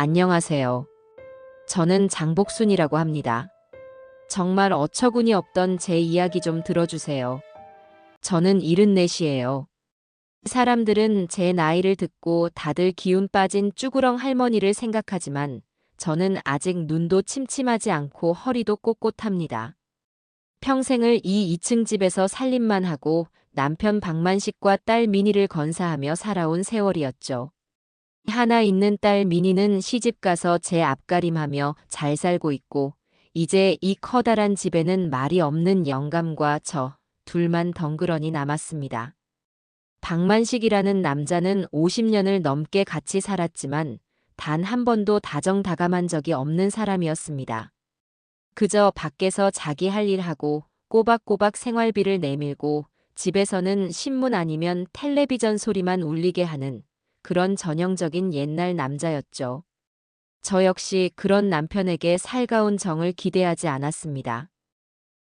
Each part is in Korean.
안녕하세요. 저는 장복순이라고 합니다. 정말 어처구니 없던 제 이야기 좀 들어주세요. 저는 74이에요. 사람들은 제 나이를 듣고 다들 기운 빠진 쭈구렁 할머니를 생각하지만 저는 아직 눈도 침침하지 않고 허리도 꼿꼿합니다. 평생을 이 2층 집에서 살림만 하고 남편 박만식과 딸 미니를 건사하며 살아온 세월이었죠. 하나 있는 딸 미니는 시집가서 제 앞가림하며 잘 살고 있고 이제 이 커다란 집에는 말이 없는 영감과 저 둘만 덩그러니 남았습니다. 박만식이라는 남자는 50년을 넘게 같이 살았지만 단 한 번도 다정다감한 적이 없는 사람이었습니다. 그저 밖에서 자기 할 일 하고 꼬박꼬박 생활비를 내밀고 집에서는 신문 아니면 텔레비전 소리만 울리게 하는 그런 전형적인 옛날 남자였죠. 저 역시 그런 남편에게 살가운 정을 기대하지 않았습니다.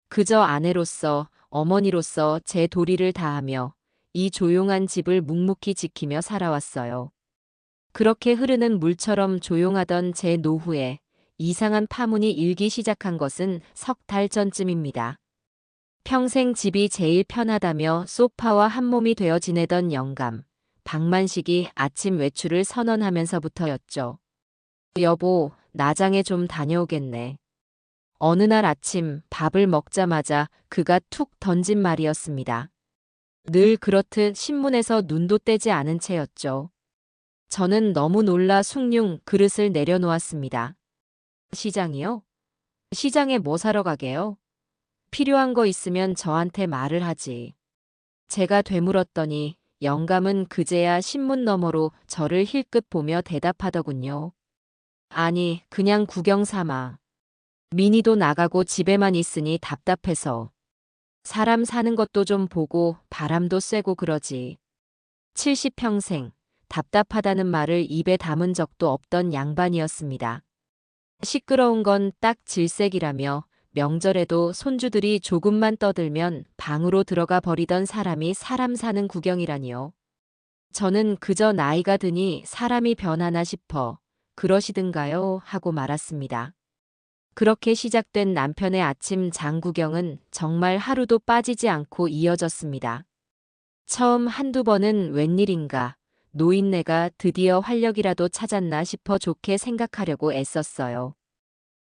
그저 아내로서, 어머니로서 제 도리를 다하며 이 조용한 집을 묵묵히 지키며 살아왔어요. 그렇게 흐르는 물처럼 조용하던 제 노후에 이상한 파문이 일기 시작한 것은 석 달 전쯤입니다. 평생 집이 제일 편하다며 소파와 한몸이 되어 지내던 영감, 박만식이 아침 외출을 선언하면서부터였죠. 여보, 나장에 좀 다녀오겠네. 어느 날 아침 밥을 먹자마자 그가 툭 던진 말이었습니다. 늘 그렇듯 신문에서 눈도 떼지 않은 채였죠. 저는 너무 놀라 숭늉 그릇을 내려놓았습니다. 시장이요? 시장에 뭐 사러 가게요? 필요한 거 있으면 저한테 말을 하지. 제가 되물었더니 영감은 그제야 신문 너머로 저를 힐끗 보며 대답하더군요. 아니, 그냥 구경 삼아. 미니도 나가고 집에만 있으니 답답해서. 사람 사는 것도 좀 보고 바람도 쐬고 그러지. 70평생 답답하다는 말을 입에 담은 적도 없던 양반이었습니다. 시끄러운 건 딱 질색이라며 명절에도 손주들이 조금만 떠들면 방으로 들어가 버리던 사람이 사람 사는 구경이라니요. 저는 그저 나이가 드니 사람이 변하나 싶어 그러시든가요 하고 말았습니다. 그렇게 시작된 남편의 아침 장 구경은 정말 하루도 빠지지 않고 이어졌습니다. 처음 한두 번은 웬일인가 노인네가 드디어 활력이라도 찾았나 싶어 좋게 생각하려고 애썼어요.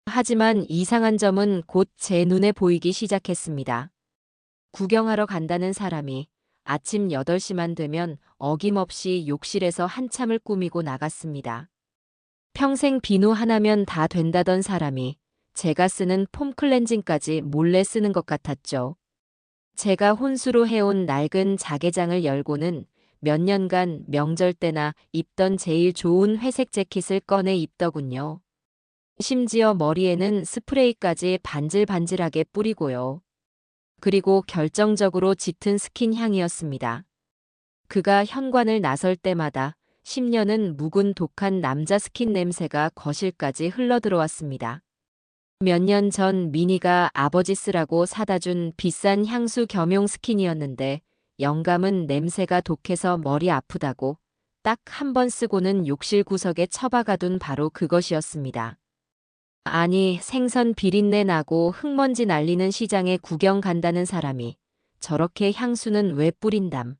하지만 이상한 점은 곧 제 눈에 보이기 시작했습니다. 구경하러 간다는 사람이 아침 8시만 되면 어김없이 욕실에서 한참을 꾸미고 나갔습니다. 평생 비누 하나면 다 된다던 사람이 제가 쓰는 폼 클렌징까지 몰래 쓰는 것 같았죠. 제가 혼수로 해온 낡은 자개장을 열고는 몇 년간 명절 때나 입던 제일 좋은 회색 재킷을 꺼내 입더군요. 심지어 머리에는 스프레이까지 반질반질하게 뿌리고요. 그리고 결정적으로 짙은 스킨 향이었습니다. 그가 현관을 나설 때마다 10년은 묵은 독한 남자 스킨 냄새가 거실까지 흘러들어왔습니다. 몇 년 전 미니가 아버지 쓰라고 사다 준 비싼 향수 겸용 스킨이었는데 영감은 냄새가 독해서 머리 아프다고 딱 한 번 쓰고는 욕실 구석에 처박아둔 바로 그것이었습니다. 아니, 생선 비린내 나고 흙먼지 날리는 시장에 구경 간다는 사람이 저렇게 향수는 왜 뿌린담.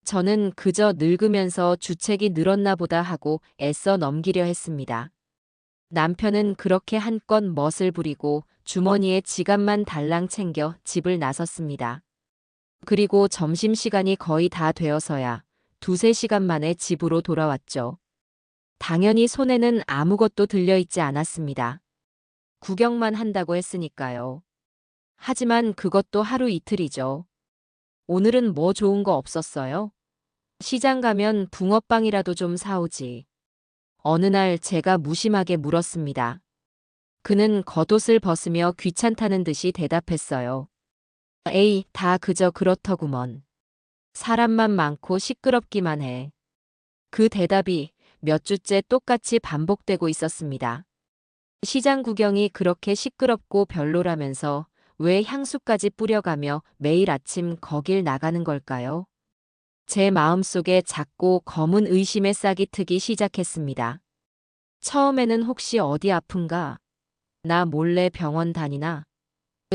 저는 그저 늙으면서 주책이 늘었나 보다 하고 애써 넘기려 했습니다. 남편은 그렇게 한껏 멋을 부리고 주머니에 지갑만 달랑 챙겨 집을 나섰습니다. 그리고 점심시간이 거의 다 되어서야 두세 시간 만에 집으로 돌아왔죠. 당연히 손에는 아무것도 들려있지 않았습니다. 구경만 한다고 했으니까요. 하지만 그것도 하루 이틀이죠. 오늘은 뭐 좋은 거 없었어요? 시장 가면 붕어빵이라도 좀 사오지. 어느 날 제가 무심하게 물었습니다. 그는 겉옷을 벗으며 귀찮다는 듯이 대답했어요. 에이, 다 그저 그렇더구먼. 사람만 많고 시끄럽기만 해. 그 대답이 몇 주째 똑같이 반복되고 있었습니다. 시장 구경이 그렇게 시끄럽고 별로라면서 왜 향수까지 뿌려가며 매일 아침 거길 나가는 걸까요? 제 마음속에 작고 검은 의심의 싹이 트기 시작했습니다. 처음에는 혹시 어디 아픈가? 나 몰래 병원 다니나?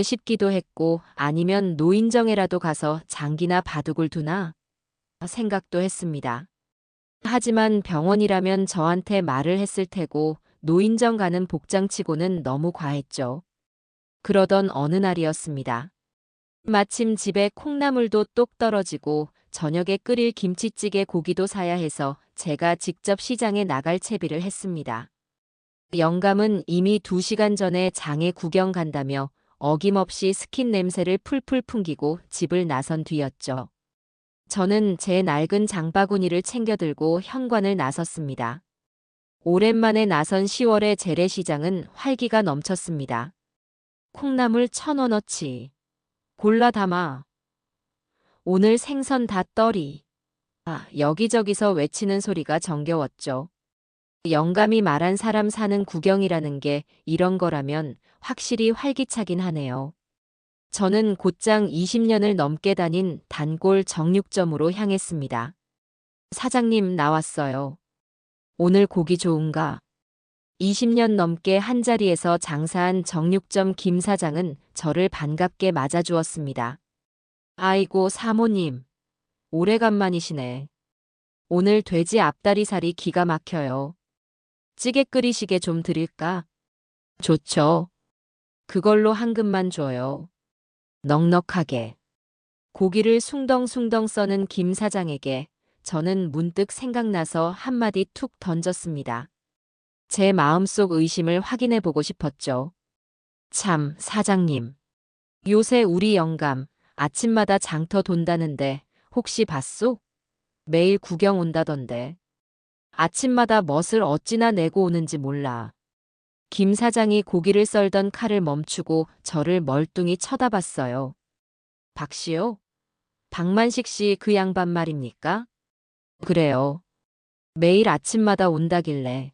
싶기도 했고 아니면 노인정에라도 가서 장기나 바둑을 두나? 생각도 했습니다. 하지만 병원이라면 저한테 말을 했을 테고 노인정 가는 복장치고는 너무 과했죠. 그러던 어느 날이었습니다. 마침 집에 콩나물도 똑 떨어지고 저녁에 끓일 김치찌개 고기도 사야 해서 제가 직접 시장에 나갈 채비를 했습니다. 영감은 이미 2시간 전에 장에 구경 간다며 어김없이 스킨 냄새를 풀풀 풍기고 집을 나선 뒤였죠. 저는 제 낡은 장바구니를 챙겨들고 현관을 나섰습니다. 오랜만에 나선 10월의 재래시장은 활기가 넘쳤습니다. 콩나물 1,000원어치. 골라 담아. 오늘 생선 다 떨이. 여기저기서 외치는 소리가 정겨웠죠. 영감이 말한 사람 사는 구경이라는 게 이런 거라면 확실히 활기차긴 하네요. 저는 곧장 20년을 넘게 다닌 단골 정육점으로 향했습니다. 사장님 나왔어요. 오늘 고기 좋은가? 20년 넘게 한자리에서 장사한 정육점 김 사장은 저를 반갑게 맞아주었습니다. 아이고 사모님, 오래간만이시네. 오늘 돼지 앞다리살이 기가 막혀요. 찌개 끓이시게 좀 드릴까? 좋죠. 그걸로 한 금만 줘요. 넉넉하게. 고기를 숭덩숭덩 써는 김 사장에게 저는 문득 생각나서 한마디 툭 던졌습니다. 제 마음속 의심을 확인해 보고 싶었죠. 참, 사장님. 요새 우리 영감 아침마다 장터 돈다는데 혹시 봤소? 매일 구경 온다던데. 아침마다 멋을 어찌나 내고 오는지 몰라. 김 사장이 고기를 썰던 칼을 멈추고 저를 멀뚱히 쳐다봤어요. 박씨요? 박만식 씨 그 양반 말입니까? 그래요. 매일 아침마다 온다길래.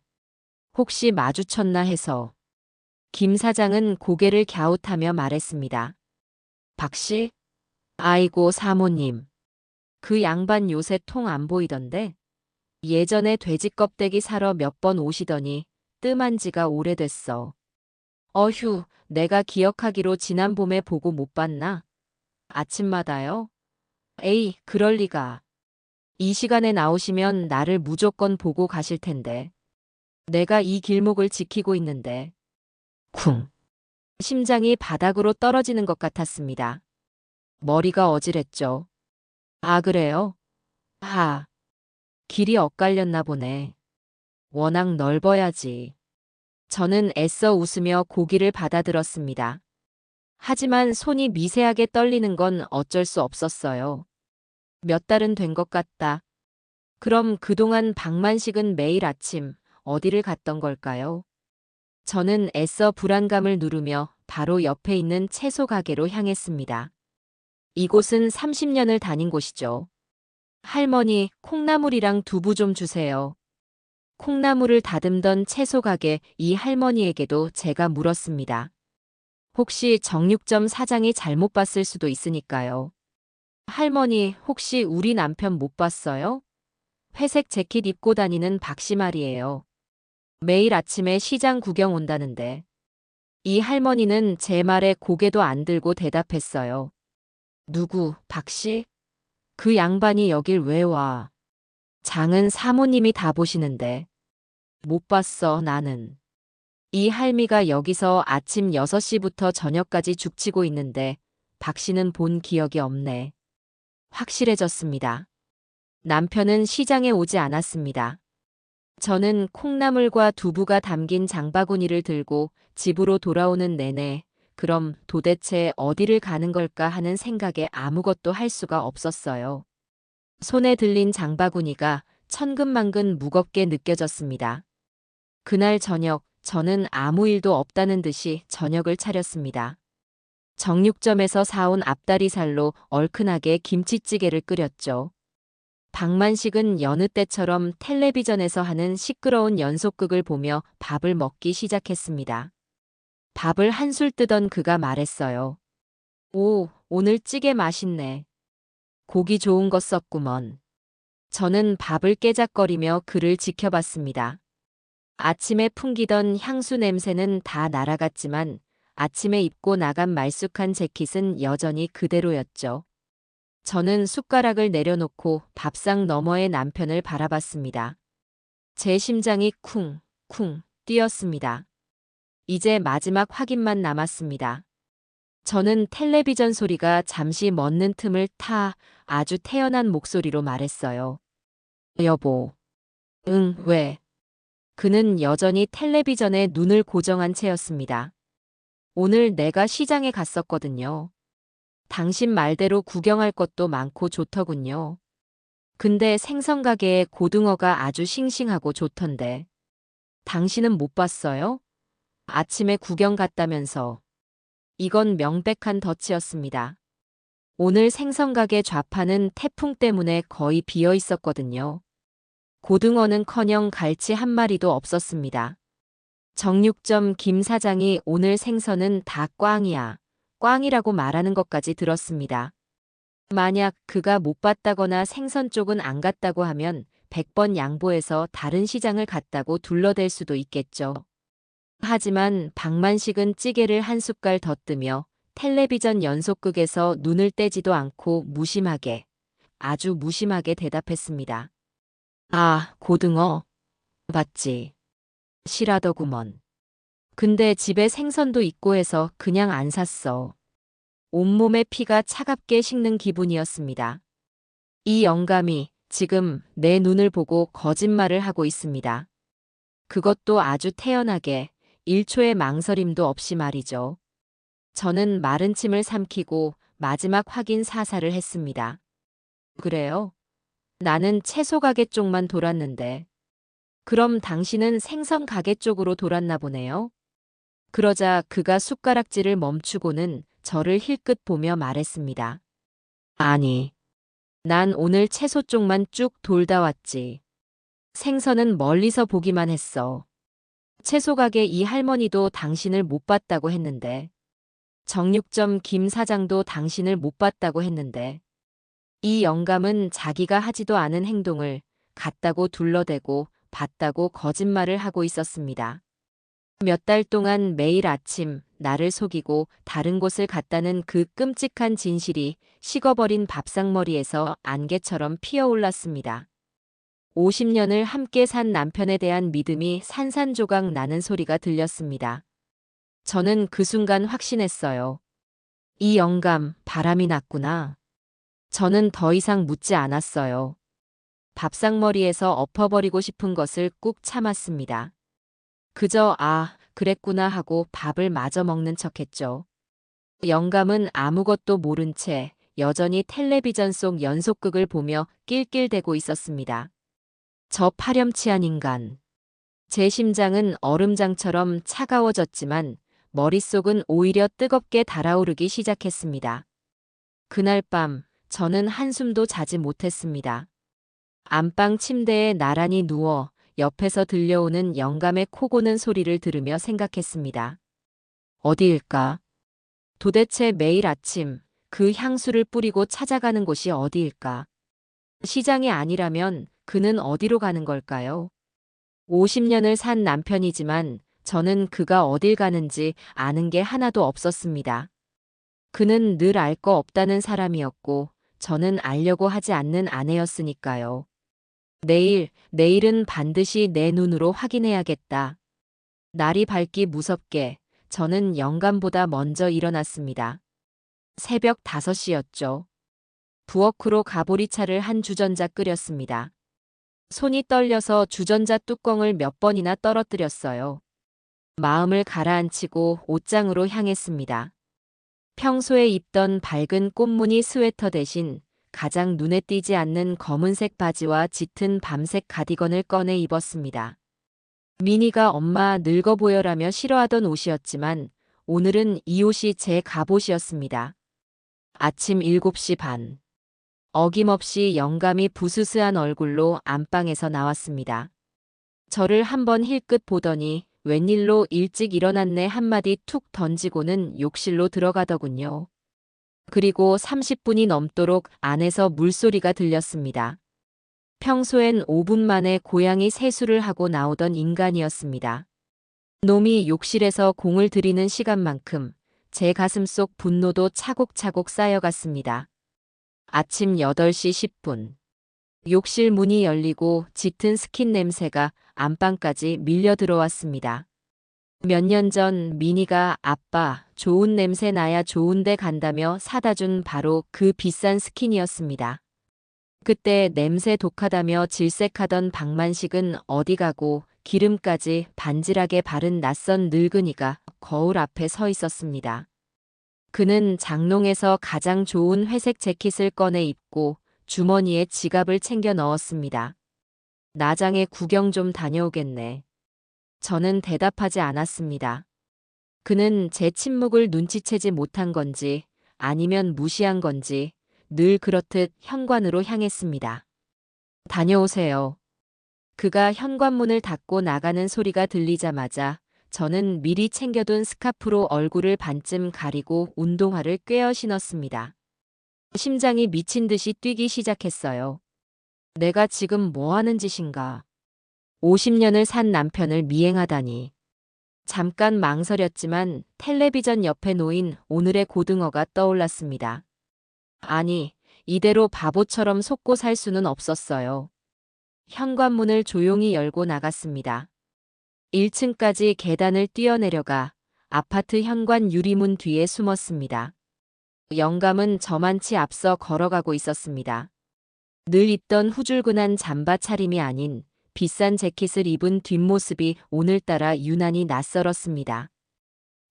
혹시 마주쳤나 해서. 김 사장은 고개를 갸웃하며 말했습니다. 박씨? 아이고 사모님. 그 양반 요새 통 안 보이던데? 예전에 돼지 껍데기 사러 몇 번 오시더니 뜸한 지가 오래됐어. 어휴, 내가 기억하기로 지난 봄에 보고 못 봤나? 아침마다요? 에이, 그럴 리가. 이 시간에 나오시면 나를 무조건 보고 가실 텐데. 내가 이 길목을 지키고 있는데. 쿵. 심장이 바닥으로 떨어지는 것 같았습니다. 머리가 어지랬죠. 아, 그래요? 길이 엇갈렸나 보네. 워낙 넓어야지. 저는 애써 웃으며 고기를 받아들었습니다. 하지만 손이 미세하게 떨리는 건 어쩔 수 없었어요. 몇 달은 된 것 같다. 그럼 그동안 박만식은 매일 아침 어디를 갔던 걸까요? 저는 애써 불안감을 누르며 바로 옆에 있는 채소 가게로 향했습니다. 이곳은 30년을 다닌 곳이죠. 할머니, 콩나물이랑 두부 좀 주세요. 콩나물을 다듬던 채소 가게 이 할머니에게도 제가 물었습니다. 혹시 정육점 사장이 잘못 봤을 수도 있으니까요. 할머니, 혹시 우리 남편 못 봤어요? 회색 재킷 입고 다니는 박씨 말이에요. 매일 아침에 시장 구경 온다는데. 이 할머니는 제 말에 고개도 안 들고 대답했어요. 누구, 박씨? 그 양반이 여길 왜 와? 장은 사모님이 다 보시는데. 못 봤어, 나는. 이 할미가 여기서 아침 6시부터 저녁까지 죽치고 있는데 박씨는 본 기억이 없네. 확실해졌습니다. 남편은 시장에 오지 않았습니다. 저는 콩나물과 두부가 담긴 장바구니를 들고 집으로 돌아오는 내내 그럼 도대체 어디를 가는 걸까 하는 생각에 아무것도 할 수가 없었어요. 손에 들린 장바구니가 천근만근 무겁게 느껴졌습니다. 그날 저녁 저는 아무 일도 없다는 듯이 저녁을 차렸습니다. 정육점에서 사온 앞다리살로 얼큰하게 김치찌개를 끓였죠. 박만식은 여느 때처럼 텔레비전에서 하는 시끄러운 연속극을 보며 밥을 먹기 시작했습니다. 밥을 한술 뜨던 그가 말했어요. 오, 오늘 찌개 맛있네. 고기 좋은 거 썼구먼. 저는 밥을 깨작거리며 그를 지켜봤습니다. 아침에 풍기던 향수 냄새는 다 날아갔지만 아침에 입고 나간 말쑥한 재킷은 여전히 그대로였죠. 저는 숟가락을 내려놓고 밥상 너머의 남편을 바라봤습니다. 제 심장이 쿵, 쿵 뛰었습니다. 이제 마지막 확인만 남았습니다. 저는 텔레비전 소리가 잠시 멎는 틈을 타 아주 태연한 목소리로 말했어요. 여보. 응, 왜? 그는 여전히 텔레비전에 눈을 고정한 채였습니다. 오늘 내가 시장에 갔었거든요. 당신 말대로 구경할 것도 많고 좋더군요. 근데 생선 가게에 고등어가 아주 싱싱하고 좋던데. 당신은 못 봤어요? 아침에 구경 갔다면서. 이건 명백한 덫이었습니다. 오늘 생선 가게 좌판은 태풍 때문에 거의 비어 있었거든요. 고등어는커녕 갈치 한 마리도 없었습니다. 정육점 김 사장이 오늘 생선은 다 꽝이야. 꽝이라고 말하는 것까지 들었습니다. 만약 그가 못 봤다거나 생선 쪽은 안 갔다고 하면 100번 양보해서 다른 시장을 갔다고 둘러댈 수도 있겠죠. 하지만 박만식은 찌개를 한 숟갈 더 뜨며 텔레비전 연속극에서 눈을 떼지도 않고 무심하게, 아주 무심하게 대답했습니다. 아, 고등어. 봤지. 실하더구먼. 근데 집에 생선도 있고 해서 그냥 안 샀어. 온몸에 피가 차갑게 식는 기분이었습니다. 이 영감이 지금 내 눈을 보고 거짓말을 하고 있습니다. 그것도 아주 태연하게 1초의 망설임도 없이 말이죠. 저는 마른 침을 삼키고 마지막 확인 사살을 했습니다. 그래요? 나는 채소 가게 쪽만 돌았는데. 그럼 당신은 생선 가게 쪽으로 돌았나 보네요. 그러자 그가 숟가락질을 멈추고는 저를 힐끗 보며 말했습니다. 아니, 난 오늘 채소 쪽만 쭉 돌다 왔지. 생선은 멀리서 보기만 했어. 채소 가게 이 할머니도 당신을 못 봤다고 했는데. 정육점 김 사장도 당신을 못 봤다고 했는데. 이 영감은 자기가 하지도 않은 행동을 같다고 둘러대고 봤다고 거짓말을 하고 있었습니다. 몇 달 동안 매일 아침 나를 속이고 다른 곳을 갔다는 그 끔찍한 진실이 식어버린 밥상머리에서 안개처럼 피어올랐습니다. 50년을 함께 산 남편에 대한 믿음이 산산조각 나는 소리가 들렸습니다. 저는 그 순간 확신했어요. 이 영감, 바람이 났구나. 저는 더 이상 묻지 않았어요. 밥상머리에서 엎어버리고 싶은 것을 꾹 참았습니다. 그저 그랬구나 하고 밥을 마저 먹는 척했죠. 영감은 아무것도 모른 채 여전히 텔레비전 속 연속극을 보며 낄낄대고 있었습니다. 저 파렴치한 인간. 제 심장은 얼음장처럼 차가워졌지만 머릿속은 오히려 뜨겁게 달아오르기 시작했습니다. 그날 밤 저는 한숨도 자지 못했습니다. 안방 침대에 나란히 누워 옆에서 들려오는 영감의 코 고는 소리를 들으며 생각했습니다. 어디일까? 도대체 매일 아침 그 향수를 뿌리고 찾아가는 곳이 어디일까? 시장이 아니라면 그는 어디로 가는 걸까요? 50년을 산 남편이지만 저는 그가 어딜 가는지 아는 게 하나도 없었습니다. 그는 늘 알 거 없다는 사람이었고 저는 알려고 하지 않는 아내였으니까요. 내일은 반드시 내 눈으로 확인해야겠다. 날이 밝기 무섭게 저는 영감보다 먼저 일어났습니다. 새벽 5시였죠. 부엌으로 가보리차를 한 주전자 끓였습니다. 손이 떨려서 주전자 뚜껑을 몇 번이나 떨어뜨렸어요. 마음을 가라앉히고 옷장으로 향했습니다. 평소에 입던 밝은 꽃무늬 스웨터 대신 가장 눈에 띄지 않는 검은색 바지와 짙은 밤색 가디건을 꺼내 입었습니다. 미니가 엄마 늙어 보여라며 싫어하던 옷이었지만 오늘은 이 옷이 제 갑옷이었습니다. 아침 7시 반. 어김없이 영감이 부스스한 얼굴로 안방에서 나왔습니다. 저를 한번 힐끗 보더니 웬일로 일찍 일어났네 한마디 툭 던지고는 욕실로 들어가더군요. 그리고 30분이 넘도록 안에서 물소리가 들렸습니다. 평소엔 5분 만에 고양이 세수를 하고 나오던 인간이었습니다. 놈이 욕실에서 공을 들이는 시간만큼 제 가슴속 분노도 차곡차곡 쌓여갔습니다. 아침 8시 10분. 욕실 문이 열리고 짙은 스킨 냄새가 안방까지 밀려 들어왔습니다. 몇 년 전 미니가 아빠, 좋은 냄새 나야 좋은데 간다며 사다 준 바로 그 비싼 스킨이었습니다. 그때 냄새 독하다며 질색하던 박만식은 어디 가고 기름까지 반질하게 바른 낯선 늙은이가 거울 앞에 서 있었습니다. 그는 장롱에서 가장 좋은 회색 재킷을 꺼내 입고 주머니에 지갑을 챙겨 넣었습니다. 나장에 구경 좀 다녀오겠네. 저는 대답하지 않았습니다. 그는 제 침묵을 눈치채지 못한 건지 아니면 무시한 건지 늘 그렇듯 현관으로 향했습니다. 다녀오세요. 그가 현관문을 닫고 나가는 소리가 들리자마자 저는 미리 챙겨둔 스카프로 얼굴을 반쯤 가리고 운동화를 꿰어 신었습니다. 심장이 미친 듯이 뛰기 시작했어요. 내가 지금 뭐 하는 짓인가? 50년을 산 남편을 미행하다니. 잠깐 망설였지만 텔레비전 옆에 놓인 오늘의 고등어가 떠올랐습니다. 아니, 이대로 바보처럼 속고 살 수는 없었어요. 현관문을 조용히 열고 나갔습니다. 1층까지 계단을 뛰어내려가 아파트 현관 유리문 뒤에 숨었습니다. 영감은 저만치 앞서 걸어가고 있었습니다. 늘 입던 후줄근한 잠바 차림이 아닌 비싼 재킷을 입은 뒷모습이 오늘따라 유난히 낯설었습니다.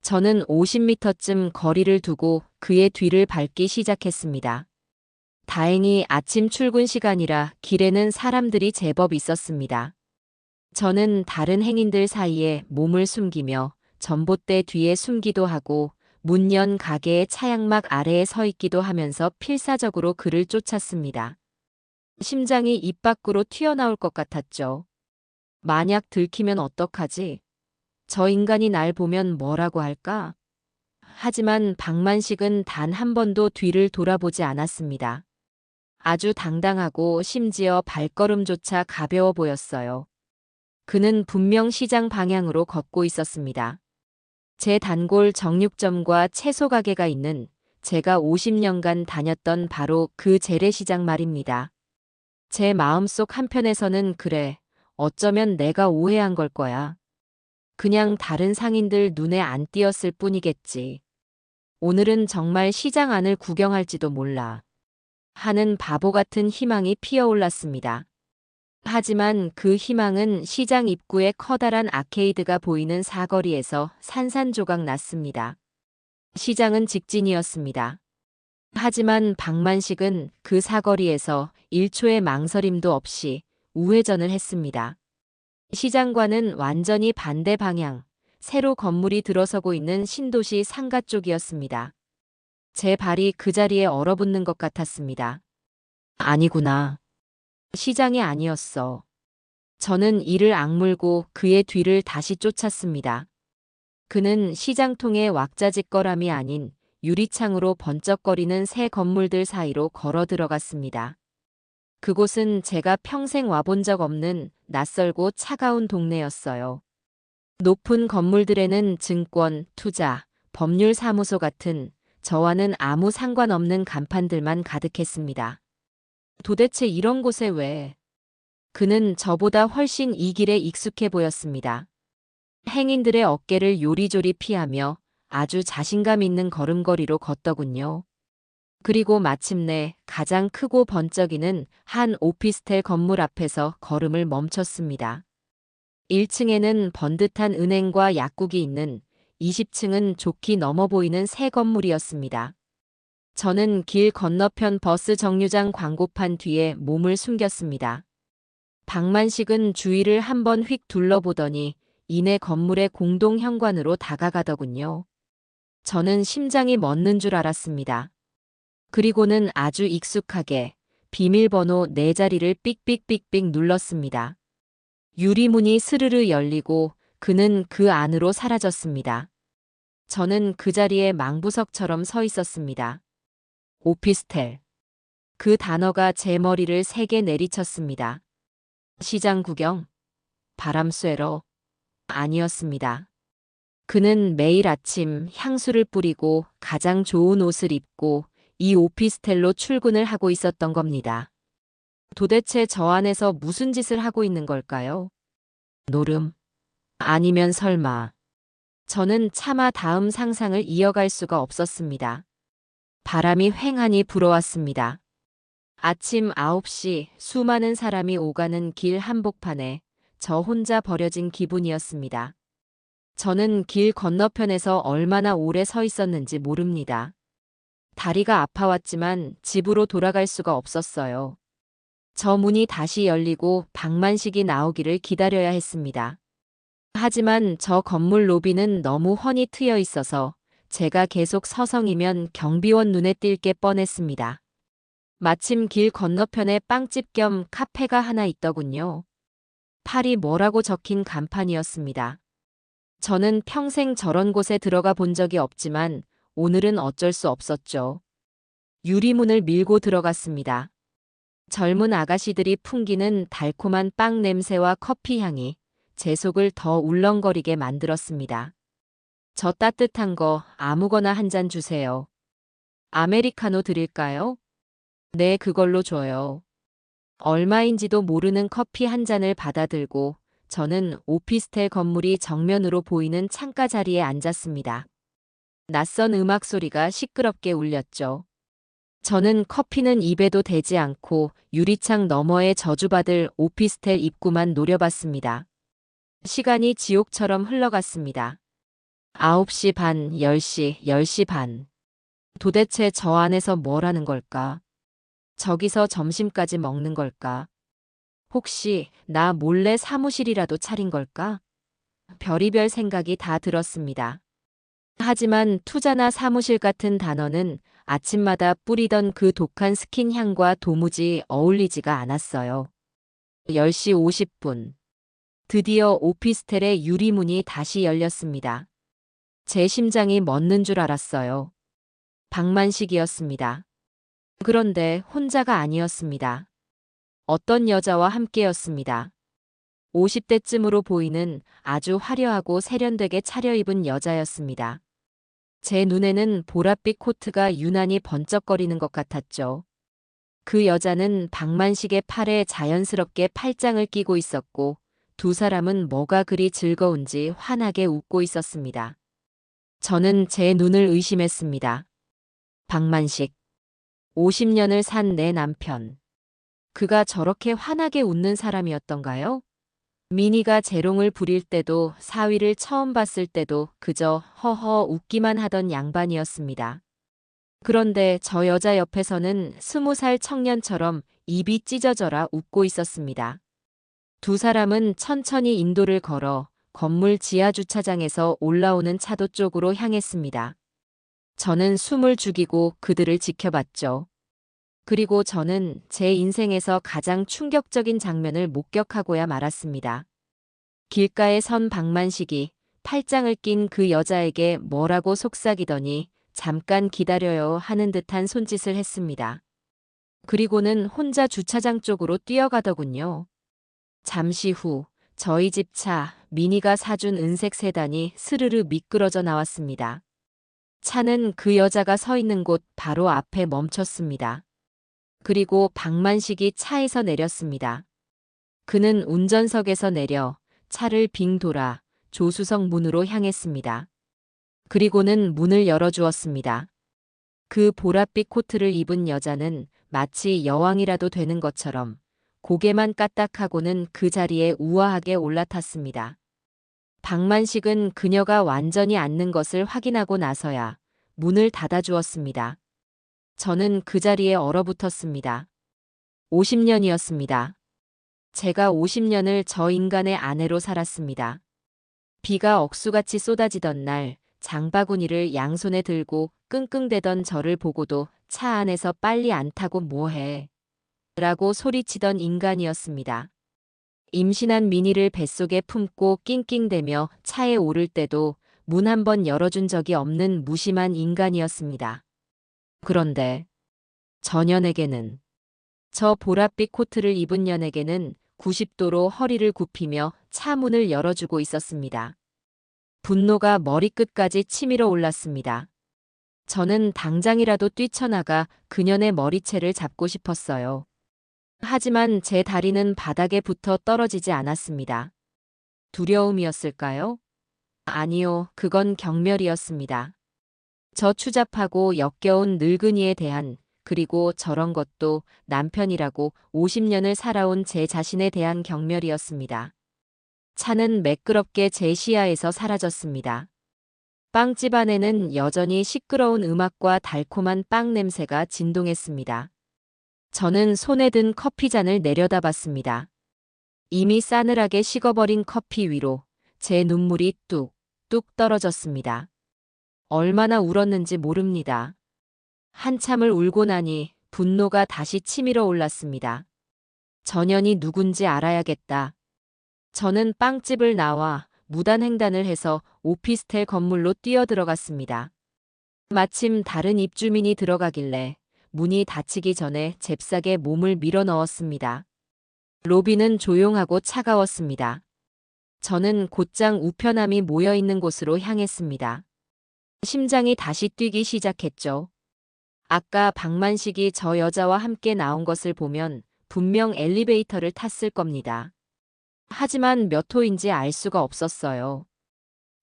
저는 50m쯤 거리를 두고 그의 뒤를 밟기 시작했습니다. 다행히 아침 출근 시간이라 길에는 사람들이 제법 있었습니다. 저는 다른 행인들 사이에 몸을 숨기며 전봇대 뒤에 숨기도 하고 문 연 가게의 차양막 아래에 서 있기도 하면서 필사적으로 그를 쫓았습니다. 심장이 입 밖으로 튀어나올 것 같았죠. 만약 들키면 어떡하지? 저 인간이 날 보면 뭐라고 할까? 하지만 박만식은 단 한 번도 뒤를 돌아보지 않았습니다. 아주 당당하고 심지어 발걸음조차 가벼워 보였어요. 그는 분명 시장 방향으로 걷고 있었습니다. 제 단골 정육점과 채소 가게가 있는 제가 50년간 다녔던 바로 그 재래시장 말입니다. 제 마음속 한편에서는 그래, 어쩌면 내가 오해한 걸 거야. 그냥 다른 상인들 눈에 안 띄었을 뿐이겠지. 오늘은 정말 시장 안을 구경할지도 몰라. 하는 바보 같은 희망이 피어올랐습니다. 하지만 그 희망은 시장 입구에 커다란 아케이드가 보이는 사거리에서 산산조각 났습니다. 시장은 직진이었습니다. 하지만 박만식은 그 사거리에서 1초의 망설임도 없이 우회전을 했습니다. 시장과는 완전히 반대 방향, 새로 건물이 들어서고 있는 신도시 상가 쪽이었습니다. 제 발이 그 자리에 얼어붙는 것 같았습니다. 아니구나. 시장이 아니었어. 저는 이를 악물고 그의 뒤를 다시 쫓았습니다. 그는 시장통의 왁자지껄함이 아닌 유리창으로 번쩍거리는 새 건물들 사이로 걸어 들어갔습니다. 그곳은 제가 평생 와본 적 없는 낯설고 차가운 동네였어요. 높은 건물들에는 증권, 투자, 법률사무소 같은 저와는 아무 상관없는 간판들만 가득했습니다. 도대체 이런 곳에 왜? 그는 저보다 훨씬 이 길에 익숙해 보였습니다. 행인들의 어깨를 요리조리 피하며 아주 자신감 있는 걸음걸이로 걷더군요. 그리고 마침내 가장 크고 번쩍이는 한 오피스텔 건물 앞에서 걸음을 멈췄습니다. 1층에는 번듯한 은행과 약국이 있는 20층은 좋게 넘어 보이는 새 건물이었습니다. 저는 길 건너편 버스 정류장 광고판 뒤에 몸을 숨겼습니다. 박만식은 주위를 한번 휙 둘러보더니 이내 건물의 공동 현관으로 다가가더군요. 저는 심장이 멎는 줄 알았습니다. 그리고는 아주 익숙하게 비밀번호 4자리를 삑삑삑삑 눌렀습니다. 유리문이 스르르 열리고 그는 그 안으로 사라졌습니다. 저는 그 자리에 망부석처럼 서 있었습니다. 오피스텔. 그 단어가 제 머리를 세게 내리쳤습니다. 시장 구경? 바람 쐬러? 아니었습니다. 그는 매일 아침 향수를 뿌리고 가장 좋은 옷을 입고 이 오피스텔로 출근을 하고 있었던 겁니다. 도대체 저 안에서 무슨 짓을 하고 있는 걸까요? 노름? 아니면 설마. 저는 차마 다음 상상을 이어갈 수가 없었습니다. 바람이 휑하니 불어왔습니다. 아침 9시 수많은 사람이 오가는 길 한복판에 저 혼자 버려진 기분이었습니다. 저는 길 건너편에서 얼마나 오래 서 있었는지 모릅니다. 다리가 아파왔지만 집으로 돌아갈 수가 없었어요. 저 문이 다시 열리고 박만식이 나오기를 기다려야 했습니다. 하지만 저 건물 로비는 너무 훤히 트여 있어서 제가 계속 서성이면 경비원 눈에 띌 게 뻔했습니다. 마침 길 건너편에 빵집 겸 카페가 하나 있더군요. 팔이 뭐라고 적힌 간판이었습니다. 저는 평생 저런 곳에 들어가 본 적이 없지만 오늘은 어쩔 수 없었죠. 유리문을 밀고 들어갔습니다. 젊은 아가씨들이 풍기는 달콤한 빵 냄새와 커피 향이 제 속을 더 울렁거리게 만들었습니다. 저 따뜻한 거 아무거나 한 잔 주세요. 아메리카노 드릴까요? 네, 그걸로 줘요. 얼마인지도 모르는 커피 한 잔을 받아들고 저는 오피스텔 건물이 정면으로 보이는 창가 자리에 앉았습니다. 낯선 음악 소리가 시끄럽게 울렸죠. 저는 커피는 입에도 대지 않고 유리창 너머에 저주받을 오피스텔 입구만 노려봤습니다. 시간이 지옥처럼 흘러갔습니다. 9시 반, 10시, 10시 반. 도대체 저 안에서 뭘 하는 걸까? 저기서 점심까지 먹는 걸까? 혹시 나 몰래 사무실이라도 차린 걸까? 별의별 생각이 다 들었습니다. 하지만 투자나 사무실 같은 단어는 아침마다 뿌리던 그 독한 스킨 향과 도무지 어울리지가 않았어요. 10시 50분. 드디어 오피스텔의 유리문이 다시 열렸습니다. 제 심장이 멎는 줄 알았어요. 박만식이었습니다. 그런데 혼자가 아니었습니다. 어떤 여자와 함께였습니다. 50대쯤으로 보이는 아주 화려하고 세련되게 차려입은 여자였습니다. 제 눈에는 보랏빛 코트가 유난히 번쩍거리는 것 같았죠. 그 여자는 박만식의 팔에 자연스럽게 팔짱을 끼고 있었고 두 사람은 뭐가 그리 즐거운지 환하게 웃고 있었습니다. 저는 제 눈을 의심했습니다. 박만식. 50년을 산 내 남편. 그가 저렇게 환하게 웃는 사람이었던가요? 미니가 재롱을 부릴 때도 사위를 처음 봤을 때도 그저 허허 웃기만 하던 양반이었습니다. 그런데 저 여자 옆에서는 20살 청년처럼 입이 찢어져라 웃고 있었습니다. 두 사람은 천천히 인도를 걸어 건물 지하 주차장에서 올라오는 차도 쪽으로 향했습니다. 저는 숨을 죽이고 그들을 지켜봤죠. 그리고 저는 제 인생에서 가장 충격적인 장면을 목격하고야 말았습니다. 길가에 선 박만식이 팔짱을 낀 그 여자에게 뭐라고 속삭이더니 잠깐 기다려요 하는 듯한 손짓을 했습니다. 그리고는 혼자 주차장 쪽으로 뛰어가더군요. 잠시 후 저희 집 차 미니가 사준 은색 세단이 스르르 미끄러져 나왔습니다. 차는 그 여자가 서 있는 곳 바로 앞에 멈췄습니다. 그리고 박만식이 차에서 내렸습니다. 그는 운전석에서 내려 차를 빙 돌아 조수석 문으로 향했습니다. 그리고는 문을 열어주었습니다. 그 보랏빛 코트를 입은 여자는 마치 여왕이라도 되는 것처럼 고개만 까딱하고는 그 자리에 우아하게 올라탔습니다. 박만식은 그녀가 완전히 앉는 것을 확인하고 나서야 문을 닫아주었습니다. 저는 그 자리에 얼어붙었습니다. 50년이었습니다. 제가 50년을 저 인간의 아내로 살았습니다. 비가 억수같이 쏟아지던 날 장바구니를 양손에 들고 끙끙대던 저를 보고도 차 안에서 빨리 안 타고 뭐해? 라고 소리치던 인간이었습니다. 임신한 미니를 뱃속에 품고 낑낑대며 차에 오를 때도 문 한 번 열어준 적이 없는 무심한 인간이었습니다. 그런데 전현에게는 저 보랏빛 코트를 입은 연에게는 90도로 허리를 굽히며 차 문을 열어주고 있었습니다. 분노가 머리끝까지 치밀어 올랐습니다. 저는 당장이라도 뛰쳐나가 그년의 머리채를 잡고 싶었어요. 하지만 제 다리는 바닥에 붙어 떨어지지 않았습니다. 두려움이었을까요? 아니요, 그건 경멸이었습니다. 저 추잡하고 역겨운 늙은이에 대한, 그리고 저런 것도 남편이라고 50년을 살아온 제 자신에 대한 경멸이었습니다. 차는 매끄럽게 제 시야에서 사라졌습니다. 빵집 안에는 여전히 시끄러운 음악과 달콤한 빵 냄새가 진동했습니다. 저는 손에 든 커피잔을 내려다봤습니다. 이미 싸늘하게 식어버린 커피 위로 제 눈물이 뚝뚝 떨어졌습니다. 얼마나 울었는지 모릅니다. 한참을 울고 나니 분노가 다시 치밀어 올랐습니다. 전현이 누군지 알아야겠다. 저는 빵집을 나와 무단횡단을 해서 오피스텔 건물로 뛰어들어갔습니다. 마침 다른 입주민이 들어가길래 문이 닫히기 전에 잽싸게 몸을 밀어 넣었습니다. 로비는 조용하고 차가웠습니다. 저는 곧장 우편함이 모여있는 곳으로 향했습니다. 심장이 다시 뛰기 시작했죠. 아까 박만식이 저 여자와 함께 나온 것을 보면 분명 엘리베이터를 탔을 겁니다. 하지만 몇 호인지 알 수가 없었어요.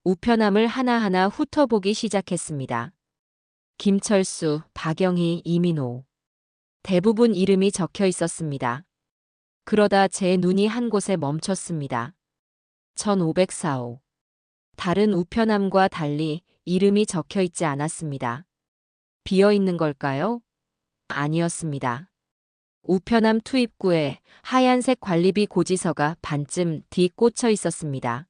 우편함을 하나하나 훑어보기 시작했습니다. 김철수, 박영희, 이민호. 대부분 이름이 적혀 있었습니다. 그러다 제 눈이 한 곳에 멈췄습니다. 1504호. 다른 우편함과 달리 이름이 적혀 있지 않았습니다. 비어 있는 걸까요? 아니었습니다. 우편함 투입구에 하얀색 관리비 고지서가 반쯤 뒤 꽂혀 있었습니다.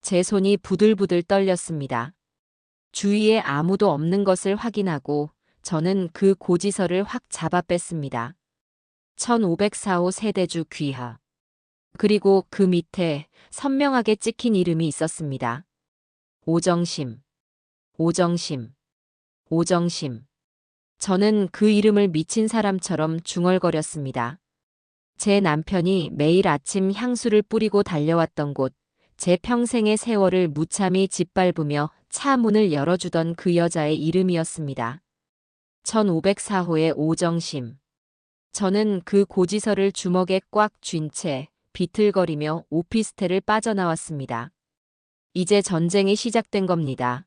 제 손이 부들부들 떨렸습니다. 주위에 아무도 없는 것을 확인하고 저는 그 고지서를 확 잡아 뺐습니다. 1504호 세대주 귀하. 그리고 그 밑에 선명하게 찍힌 이름이 있었습니다. 오정심. 오정심. 오정심. 저는 그 이름을 미친 사람처럼 중얼거렸습니다. 제 남편이 매일 아침 향수를 뿌리고 달려왔던 곳, 제 평생의 세월을 무참히 짓밟으며 차 문을 열어주던 그 여자의 이름이었습니다. 1504호의 오정심. 저는 그 고지서를 주먹에 꽉 쥔 채 비틀거리며 오피스텔을 빠져나왔습니다. 이제 전쟁이 시작된 겁니다.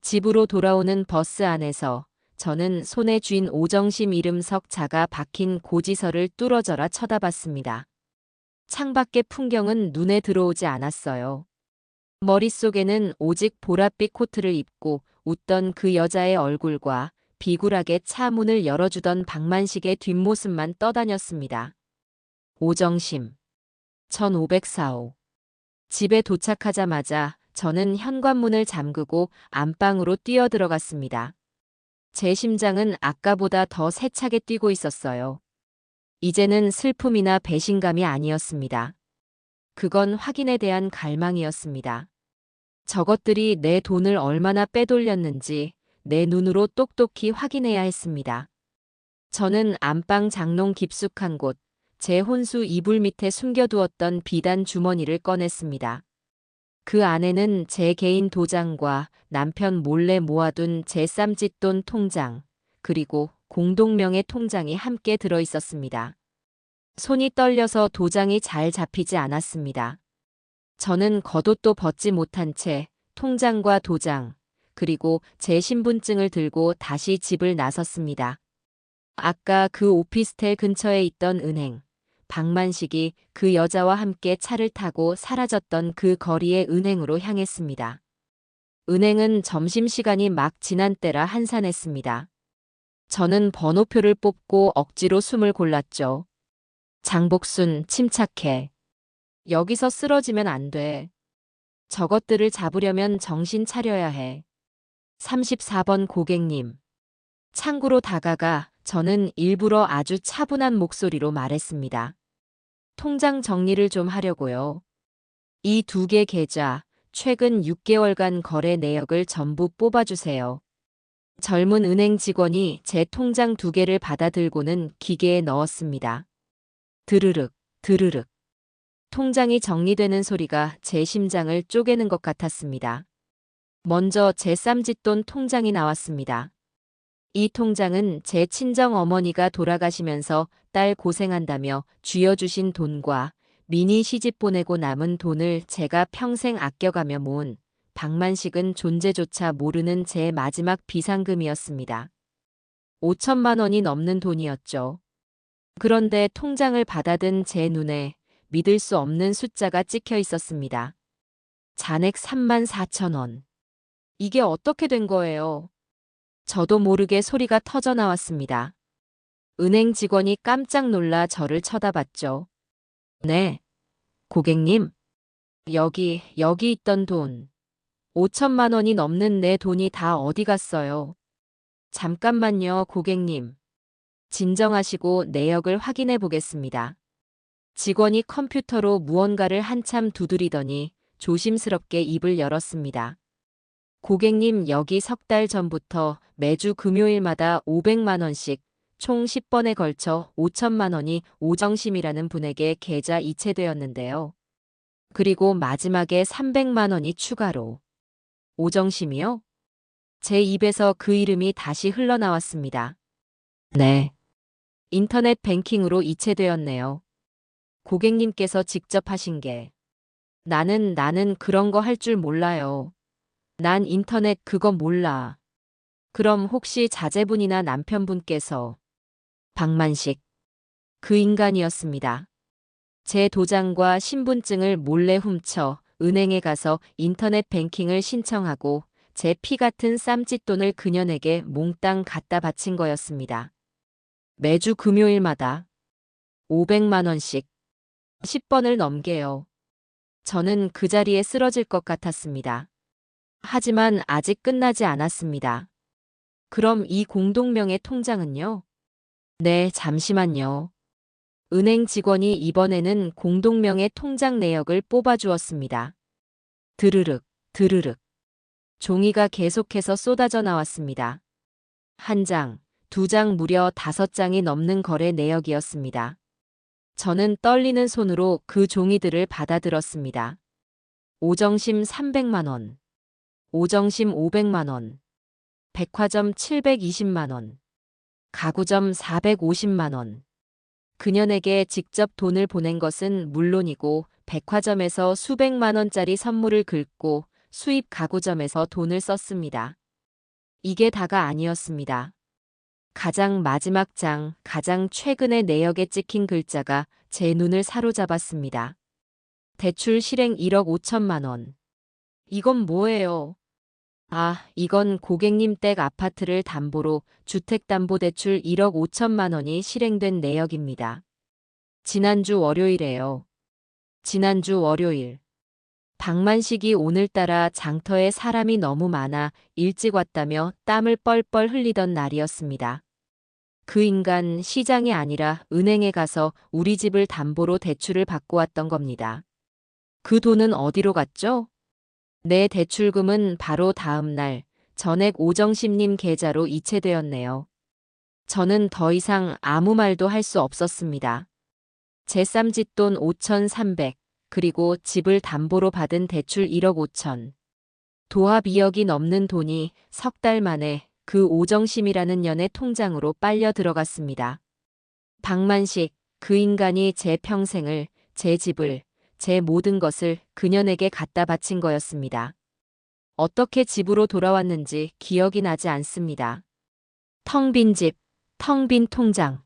집으로 돌아오는 버스 안에서 저는 손에 쥔 오정심 이름석 자가 박힌 고지서를 뚫어져라 쳐다봤습니다. 창밖의 풍경은 눈에 들어오지 않았어요. 머릿속에는 오직 보랏빛 코트를 입고 웃던 그 여자의 얼굴과 비굴하게 차 문을 열어주던 박만식의 뒷모습만 떠다녔습니다. 오정심. 1504호. 집에 도착하자마자 저는 현관문을 잠그고 안방으로 뛰어들어갔습니다. 제 심장은 아까보다 더 세차게 뛰고 있었어요. 이제는 슬픔이나 배신감이 아니었습니다. 그건 확인에 대한 갈망이었습니다. 저것들이 내 돈을 얼마나 빼돌렸는지 내 눈으로 똑똑히 확인해야 했습니다. 저는 안방 장롱 깊숙한 곳, 제 혼수 이불 밑에 숨겨두었던 비단 주머니를 꺼냈습니다. 그 안에는 제 개인 도장과 남편 몰래 모아둔 제 쌈짓돈 통장, 그리고 공동명의 통장이 함께 들어 있었습니다. 손이 떨려서 도장이 잘 잡히지 않았습니다. 저는 겉옷도 벗지 못한 채 통장과 도장, 그리고 제 신분증을 들고 다시 집을 나섰습니다. 아까 그 오피스텔 근처에 있던 은행, 박만식이 그 여자와 함께 차를 타고 사라졌던 그 거리의 은행으로 향했습니다. 은행은 점심시간이 막 지난 때라 한산했습니다. 저는 번호표를 뽑고 억지로 숨을 골랐죠. 장복순, 침착해. 여기서 쓰러지면 안 돼. 저것들을 잡으려면 정신 차려야 해. 34번 고객님. 창구로 다가가 저는 일부러 아주 차분한 목소리로 말했습니다. 통장 정리를 좀 하려고요. 이 두 개 계좌, 최근 6개월간 거래 내역을 전부 뽑아주세요. 젊은 은행 직원이 제 통장 2개를 받아들고는 기계에 넣었습니다. 드르륵, 드르륵. 통장이 정리되는 소리가 제 심장을 쪼개는 것 같았습니다. 먼저 제 쌈짓돈 통장이 나왔습니다. 이 통장은 제 친정 어머니가 돌아가시면서 딸 고생한다며 쥐어주신 돈과 미니 시집 보내고 남은 돈을 제가 평생 아껴가며 모은 박만식은 존재조차 모르는 제 마지막 비상금이었습니다. 5천만 원이 넘는 돈이었죠. 그런데 통장을 받아든 제 눈에 믿을 수 없는 숫자가 찍혀 있었습니다. 잔액 3만 4천 원. 이게 어떻게 된 거예요? 저도 모르게 소리가 터져 나왔습니다. 은행 직원이 깜짝 놀라 저를 쳐다봤죠. 네, 고객님. 여기 있던 돈. 5천만 원이 넘는 내 돈이 다 어디 갔어요? 잠깐만요, 고객님. 진정하시고 내역을 확인해 보겠습니다. 직원이 컴퓨터로 무언가를 한참 두드리더니 조심스럽게 입을 열었습니다. 고객님, 여기 3달 전부터 매주 금요일마다 500만 원씩 총 10번에 걸쳐 5천만 원이 오정심이라는 분에게 계좌 이체되었는데요. 그리고 마지막에 300만 원이 추가로. 오정심이요? 제 입에서 그 이름이 다시 흘러나왔습니다. 네. 인터넷 뱅킹으로 이체되었네요. 고객님께서 직접 하신 게. 나는 그런 거 할 줄 몰라요. 난 인터넷 그거 몰라. 그럼 혹시 자제분이나 남편분께서. 박만식. 그 인간이었습니다. 제 도장과 신분증을 몰래 훔쳐 은행에 가서 인터넷 뱅킹을 신청하고 제 피 같은 쌈짓돈을 그녀에게 몽땅 갖다 바친 거였습니다. 매주 금요일마다 500만 원씩 10번을 넘게요. 저는 그 자리에 쓰러질 것 같았습니다. 하지만 아직 끝나지 않았습니다. 그럼 이 공동명의 통장은요? 네, 잠시만요. 은행 직원이 이번에는 공동명의 통장 내역을 뽑아주었습니다. 드르륵, 드르륵. 종이가 계속해서 쏟아져 나왔습니다. 1장, 2장 무려 5장이 넘는 거래 내역이었습니다. 저는 떨리는 손으로 그 종이들을 받아들었습니다. 오정심 300만 원, 오정심 500만 원, 백화점 720만 원, 가구점 450만 원. 그녀에게 직접 돈을 보낸 것은 물론이고 백화점에서 수백만 원짜리 선물을 긁고 수입 가구점에서 돈을 썼습니다. 이게 다가 아니었습니다. 가장 마지막 장, 가장 최근의 내역에 찍힌 글자가 제 눈을 사로잡았습니다. 대출 실행 1억 5천만 원. 이건 뭐예요? 아, 이건 고객님 댁 아파트를 담보로 주택담보대출 1억 5천만 원이 실행된 내역입니다. 지난주 월요일에요. 지난주 월요일. 박만식이 오늘따라 장터에 사람이 너무 많아 일찍 왔다며 땀을 뻘뻘 흘리던 날이었습니다. 그 인간 시장이 아니라 은행에 가서 우리 집을 담보로 대출을 받고 왔던 겁니다. 그 돈은 어디로 갔죠? 내 대출금은 바로 다음 날 전액 오정심님 계좌로 이체되었네요. 저는 더 이상 아무 말도 할 수 없었습니다. 제 쌈짓돈 5,300, 그리고 집을 담보로 받은 대출 1억 5천. 도합 2억이 넘는 돈이 3달 만에 그 오정심이라는 년의 통장으로 빨려 들어갔습니다. 박만식, 그 인간이 제 평생을, 제 집을, 제 모든 것을 그녀에게 갖다 바친 거였습니다. 어떻게 집으로 돌아왔는지 기억이 나지 않습니다. 텅 빈 집, 텅 빈 통장.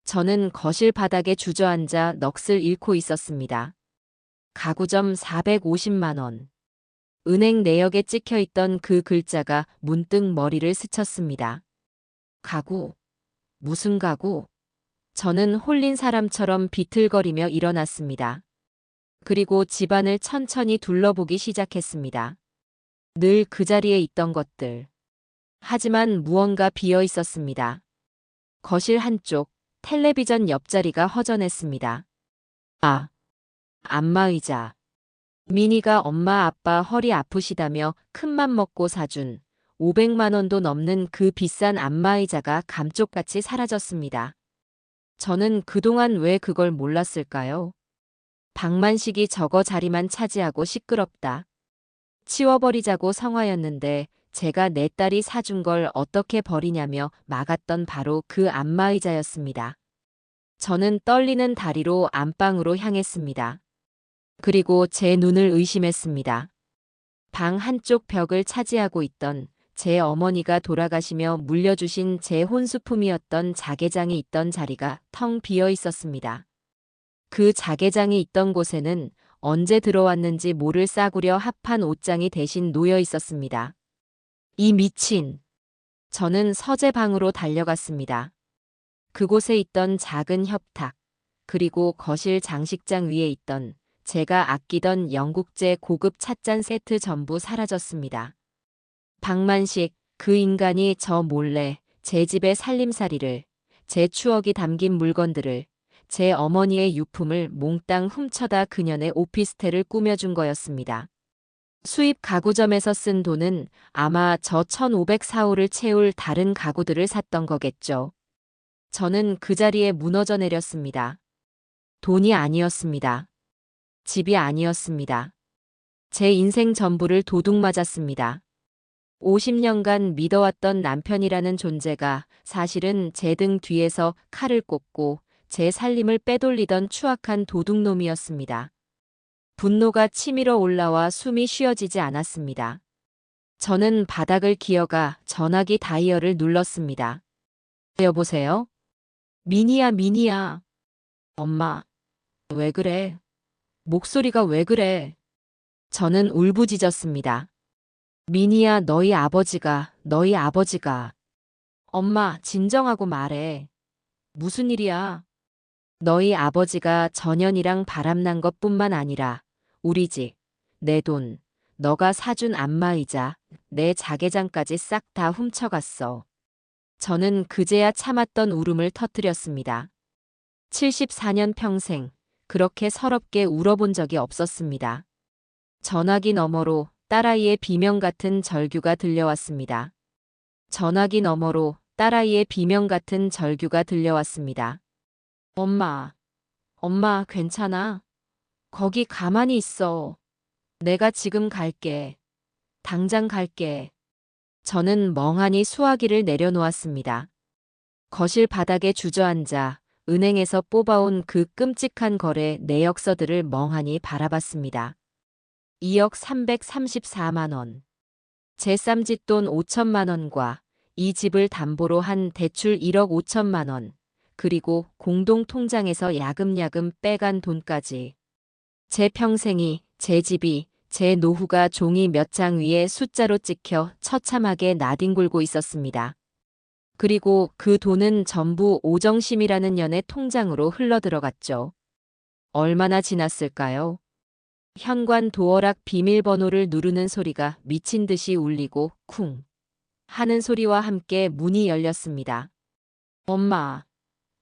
저는 거실 바닥에 주저앉아 넋을 잃고 있었습니다. 가구점 450만 원. 은행 내역에 찍혀 있던 그 글자가 문득 머리를 스쳤습니다. 가구. 무슨 가구? 저는 홀린 사람처럼 비틀거리며 일어났습니다. 그리고 집안을 천천히 둘러보기 시작했습니다. 늘 그 자리에 있던 것들. 하지만 무언가 비어 있었습니다. 거실 한쪽, 텔레비전 옆자리가 허전했습니다. 아, 안마의자. 미니가 엄마 아빠 허리 아프시다며 큰맘 먹고 사준 500만 원도 넘는 그 비싼 안마의자가 감쪽같이 사라졌습니다. 저는 그동안 왜 그걸 몰랐을까요? 방만식이 저거 자리만 차지하고 시끄럽다. 치워버리자고 성화였는데 제가 내 딸이 사준 걸 어떻게 버리냐며 막았던 바로 그 안마의자였습니다. 저는 떨리는 다리로 안방으로 향했습니다. 그리고 제 눈을 의심했습니다. 방 한쪽 벽을 차지하고 있던 제 어머니가 돌아가시며 물려주신 제 혼수품이었던 자개장이 있던 자리가 텅 비어 있었습니다. 그 자개장이 있던 곳에는 언제 들어왔는지 모를 싸구려 합한 옷장이 대신 놓여 있었습니다. 이 미친! 저는 서재방으로 달려갔습니다. 그곳에 있던 작은 협탁, 그리고 거실 장식장 위에 있던 제가 아끼던 영국제 고급 찻잔 세트 전부 사라졌습니다. 방만식, 그 인간이 저 몰래 제 집의 살림살이를, 제 추억이 담긴 물건들을, 제 어머니의 유품을 몽땅 훔쳐다 그년의 오피스텔을 꾸며준 거였습니다. 수입 가구점에서 쓴 돈은 아마 저 1504호를 채울 다른 가구들을 샀던 거겠죠. 저는 그 자리에 무너져 내렸습니다. 돈이 아니었습니다. 집이 아니었습니다. 제 인생 전부를 도둑 맞았습니다. 50년간 믿어왔던 남편이라는 존재가 사실은 제 등 뒤에서 칼을 꽂고 제 살림을 빼돌리던 추악한 도둑놈이었습니다. 분노가 치밀어 올라와 숨이 쉬어지지 않았습니다. 저는 바닥을 기어가 전화기 다이얼을 눌렀습니다. 여보세요? 미니야, 미니야. 엄마, 왜 그래? 목소리가 왜 그래? 저는 울부짖었습니다. 미니야, 너희 아버지가. 엄마, 진정하고 말해. 무슨 일이야? 너희 아버지가 전현이랑 바람난 것뿐만 아니라 우리 집, 내 돈, 너가 사준 안마의자, 내 자개장까지 싹 다 훔쳐갔어. 저는 그제야 참았던 울음을 터뜨렸습니다. 74년 평생 그렇게 서럽게 울어본 적이 없었습니다. 전화기 너머로 딸아이의 비명 같은 절규가 들려왔습니다. 전화기 너머로 딸아이의 비명 같은 절규가 들려왔습니다. 엄마, 엄마 괜찮아? 거기 가만히 있어. 내가 지금 갈게. 당장 갈게. 저는 멍하니 수화기를 내려놓았습니다. 거실 바닥에 주저앉아 은행에서 뽑아온 그 끔찍한 거래 내역서들을 멍하니 바라봤습니다. 2억 334만 원. 제 쌈짓돈 5천만 원과 이 집을 담보로 한 대출 1억 5천만 원, 그리고 공동통장에서 야금야금 빼간 돈까지. 제 평생이, 제 집이, 제 노후가 종이 몇 장 위에 숫자로 찍혀 처참하게 나뒹굴고 있었습니다. 그리고 그 돈은 전부 오정심이라는 년의 통장으로 흘러들어갔죠. 얼마나 지났을까요? 현관 도어락 비밀번호를 누르는 소리가 미친 듯이 울리고 쿵 하는 소리와 함께 문이 열렸습니다. 엄마,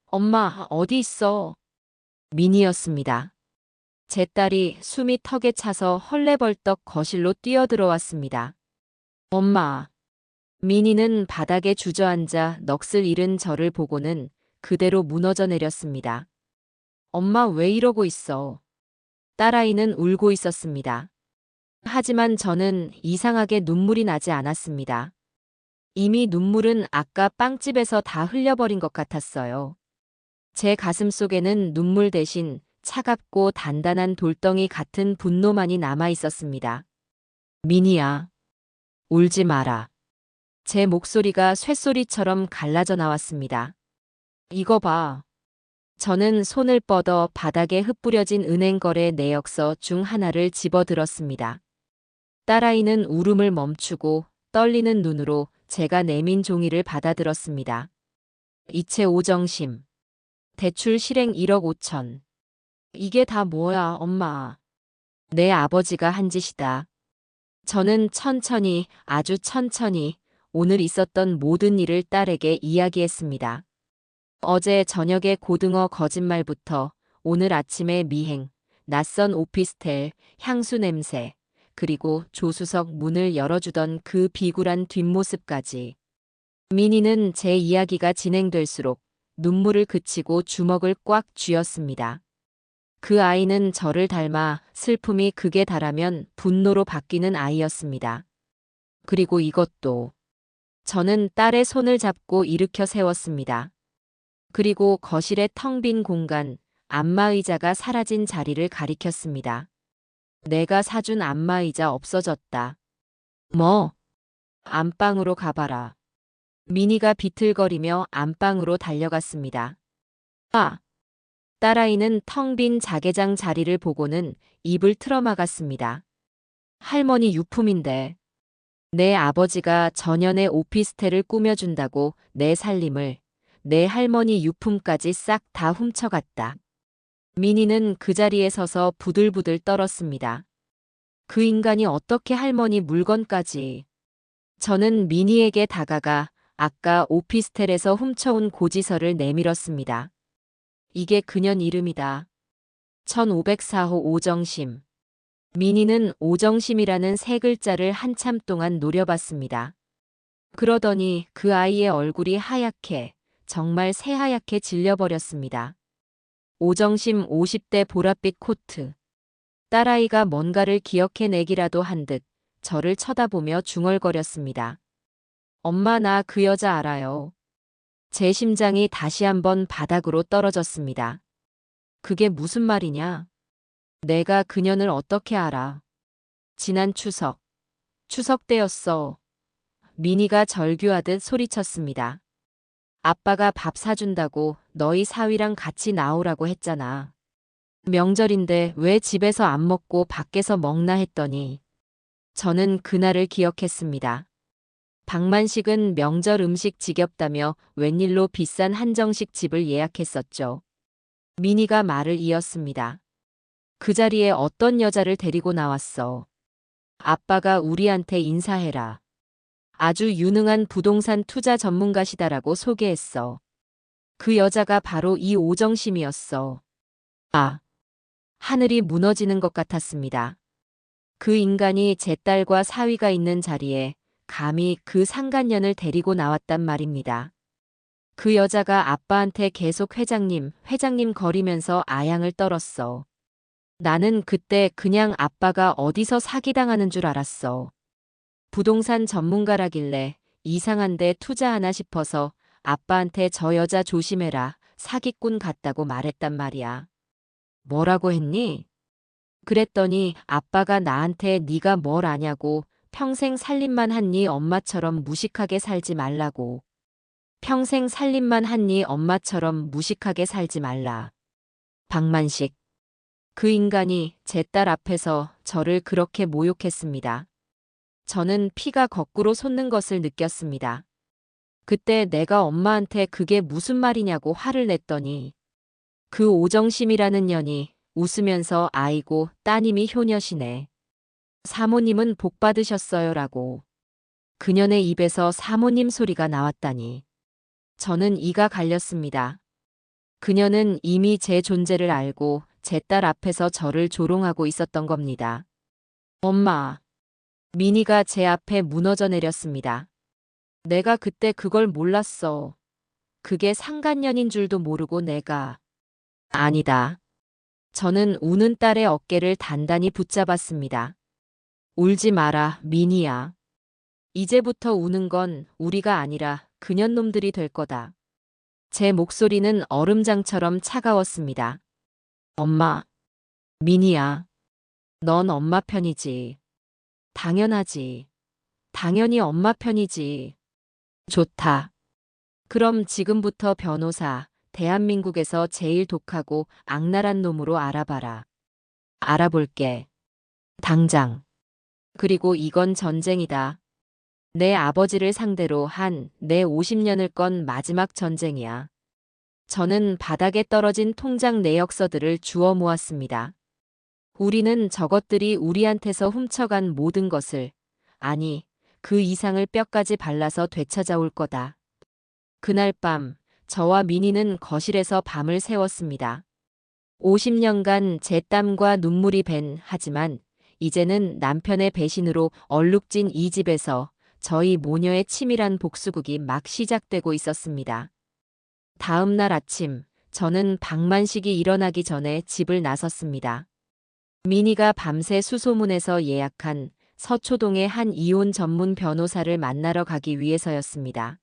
엄마, 어디 있어? 민이었습니다. 제 딸이 숨이 턱에 차서 헐레벌떡 거실로 뛰어들어왔습니다. 엄마. 민이는 바닥에 주저앉아 넋을 잃은 저를 보고는 그대로 무너져 내렸습니다. 엄마 왜 이러고 있어? 딸아이는 울고 있었습니다. 하지만 저는 이상하게 눈물이 나지 않았습니다. 이미 눈물은 아까 빵집에서 다 흘려버린 것 같았어요. 제 가슴 속에는 눈물 대신 차갑고 단단한 돌덩이 같은 분노만이 남아 있었습니다. 민이야, 울지 마라. 제 목소리가 쇳소리처럼 갈라져 나왔습니다. 이거 봐. 저는 손을 뻗어 바닥에 흩뿌려진 은행거래 내역서 중 하나를 집어들었습니다. 딸아이는 울음을 멈추고 떨리는 눈으로 제가 내민 종이를 받아들었습니다. 이체 오정심. 대출 실행 1억 5천. 이게 다 뭐야, 엄마. 내 아버지가 한 짓이다. 저는 천천히, 아주 천천히 오늘 있었던 모든 일을 딸에게 이야기했습니다. 어제 저녁의 고등어 거짓말부터 오늘 아침의 미행, 낯선 오피스텔, 향수 냄새, 그리고 조수석 문을 열어주던 그 비굴한 뒷모습까지. 민희는 제 이야기가 진행될수록 눈물을 그치고 주먹을 꽉 쥐었습니다. 그 아이는 저를 닮아 슬픔이 극에 달하면 분노로 바뀌는 아이였습니다. 그리고 이것도. 저는 딸의 손을 잡고 일으켜 세웠습니다. 그리고 거실의 텅 빈 공간, 안마의자가 사라진 자리를 가리켰습니다. 내가 사준 안마의자 없어졌다. 뭐? 안방으로 가봐라. 미니가 비틀거리며 안방으로 달려갔습니다. 아! 딸아이는 텅 빈 자개장 자리를 보고는 입을 틀어막았습니다. 할머니 유품인데. 내 아버지가 전연의 오피스텔을 꾸며준다고 내 살림을, 내 할머니 유품까지 싹 다 훔쳐갔다. 미니는 그 자리에 서서 부들부들 떨었습니다. 그 인간이 어떻게 할머니 물건까지. 저는 미니에게 다가가 아까 오피스텔에서 훔쳐온 고지서를 내밀었습니다. 이게 그년 이름이다. 1504호 오정심. 미니는 오정심이라는 세 글자를 한참 동안 노려봤습니다. 그러더니 그 아이의 얼굴이 하얗게, 정말 새하얗게 질려버렸습니다. 오정심 50대 보랏빛 코트. 딸아이가 뭔가를 기억해내기라도 한 듯 저를 쳐다보며 중얼거렸습니다. 엄마 나 그 여자 알아요. 제 심장이 다시 한번 바닥으로 떨어졌습니다. 그게 무슨 말이냐? 내가 그년을 어떻게 알아? 지난 추석 때였어. 미니가 절규하듯 소리쳤습니다. 아빠가 밥 사준다고 너희 사위랑 같이 나오라고 했잖아. 명절인데 왜 집에서 안 먹고 밖에서 먹나 했더니 저는 그날을 기억했습니다. 박만식은 명절 음식 지겹다며 웬일로 비싼 한정식 집을 예약했었죠. 미니가 말을 이었습니다. 그 자리에 어떤 여자를 데리고 나왔어. 아빠가 우리한테 인사해라. 아주 유능한 부동산 투자 전문가시다라고 소개했어. 그 여자가 바로 이 오정심이었어. 아, 하늘이 무너지는 것 같았습니다. 그 인간이 제 딸과 사위가 있는 자리에 감히 그 상간년을 데리고 나왔단 말입니다. 그 여자가 아빠한테 계속 회장님 거리면서 아양을 떨었어. 나는 그때 그냥 아빠가 어디서 사기당하는 줄 알았어. 부동산 전문가라길래 이상한데 투자하나 싶어서 아빠한테 저 여자 조심해라, 사기꾼 같다고 말했단 말이야. 뭐라고 했니? 그랬더니 아빠가 나한테 네가 뭘 아냐고, 평생 살림만 한 네 엄마처럼 무식하게 살지 말라고. 평생 살림만 한 네 엄마처럼 무식하게 살지 말라. 박만식. 그 인간이 제 딸 앞에서 저를 그렇게 모욕했습니다. 저는 피가 거꾸로 솟는 것을 느꼈습니다. 그때 내가 엄마한테 그게 무슨 말이냐고 화를 냈더니 그 오정심이라는 년이 웃으면서 아이고 따님이 효녀시네. 사모님은 복 받으셨어요라고. 그년의 입에서 사모님 소리가 나왔다니. 저는 이가 갈렸습니다. 그녀는 이미 제 존재를 알고 제 딸 앞에서 저를 조롱하고 있었던 겁니다. 엄마. 미니가 제 앞에 무너져 내렸습니다. 내가 그때 그걸 몰랐어. 그게 상간년인 줄도 모르고 내가. 아니다. 저는 우는 딸의 어깨를 단단히 붙잡았습니다. 울지 마라, 미니야. 이제부터 우는 건 우리가 아니라 그년 놈들이 될 거다. 제 목소리는 얼음장처럼 차가웠습니다. 엄마. 미니야. 넌 엄마 편이지. 당연하지. 당연히 엄마 편이지. 좋다. 그럼 지금부터 변호사, 대한민국에서 제일 독하고 악랄한 놈으로 알아봐라. 알아볼게. 당장. 그리고 이건 전쟁이다. 내 아버지를 상대로 한 내 50년을 건 마지막 전쟁이야. 저는 바닥에 떨어진 통장 내역서들을 주워 모았습니다. 우리는 저것들이 우리한테서 훔쳐간 모든 것을, 아니, 그 이상을 뼈까지 발라서 되찾아올 거다. 그날 밤, 저와 미니는 거실에서 밤을 새웠습니다. 50년간 제 땀과 눈물이 밴, 하지만 이제는 남편의 배신으로 얼룩진 이 집에서 저희 모녀의 치밀한 복수극이 막 시작되고 있었습니다. 다음 날 아침, 저는 방만식이 일어나기 전에 집을 나섰습니다. 미니가 밤새 수소문에서 예약한 서초동의 한 이혼 전문 변호사를 만나러 가기 위해서였습니다.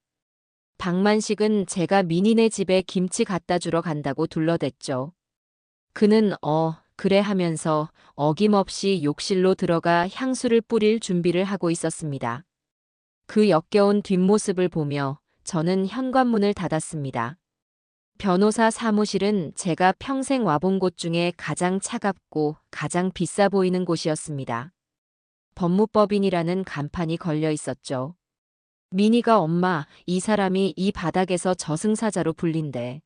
방만식은 제가 미니네 집에 김치 갖다 주러 간다고 둘러댔죠. 그는 그래 하면서 어김없이 욕실로 들어가 향수를 뿌릴 준비를 하고 있었습니다. 그 역겨운 뒷모습을 보며 저는 현관문을 닫았습니다. 변호사 사무실은 제가 평생 와본 곳 중에 가장 차갑고 가장 비싸 보이는 곳이었습니다. 법무법인이라는 간판이 걸려 있었죠. 미니가 엄마, 이 사람이 이 바닥에서 저승사자로 불린대.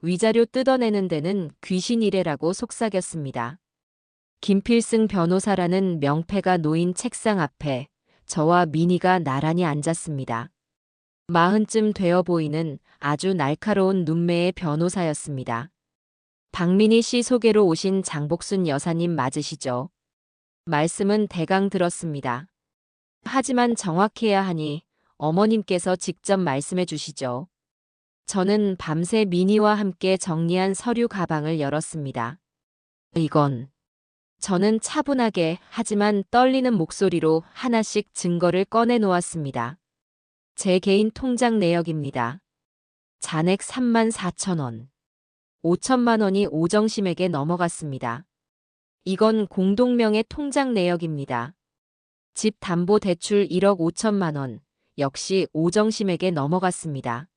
위자료 뜯어내는 데는 귀신이래라고 속삭였습니다. 김필승 변호사라는 명패가 놓인 책상 앞에 저와 미니가 나란히 앉았습니다. 40쯤 되어 보이는 아주 날카로운 눈매의 변호사였습니다. 박민희 씨 소개로 오신 장복순 여사님 맞으시죠? 말씀은 대강 들었습니다. 하지만 정확해야 하니 어머님께서 직접 말씀해 주시죠. 저는 밤새 미니와 함께 정리한 서류 가방을 열었습니다. 이건. 저는 차분하게 하지만 떨리는 목소리로 하나씩 증거를 꺼내 놓았습니다. 제 개인 통장 내역입니다. 잔액 34,000원. 5천만 원이 오정심에게 넘어갔습니다. 이건 공동명의 통장 내역입니다. 집 담보 대출 1억 5천만 원. 역시 오정심에게 넘어갔습니다.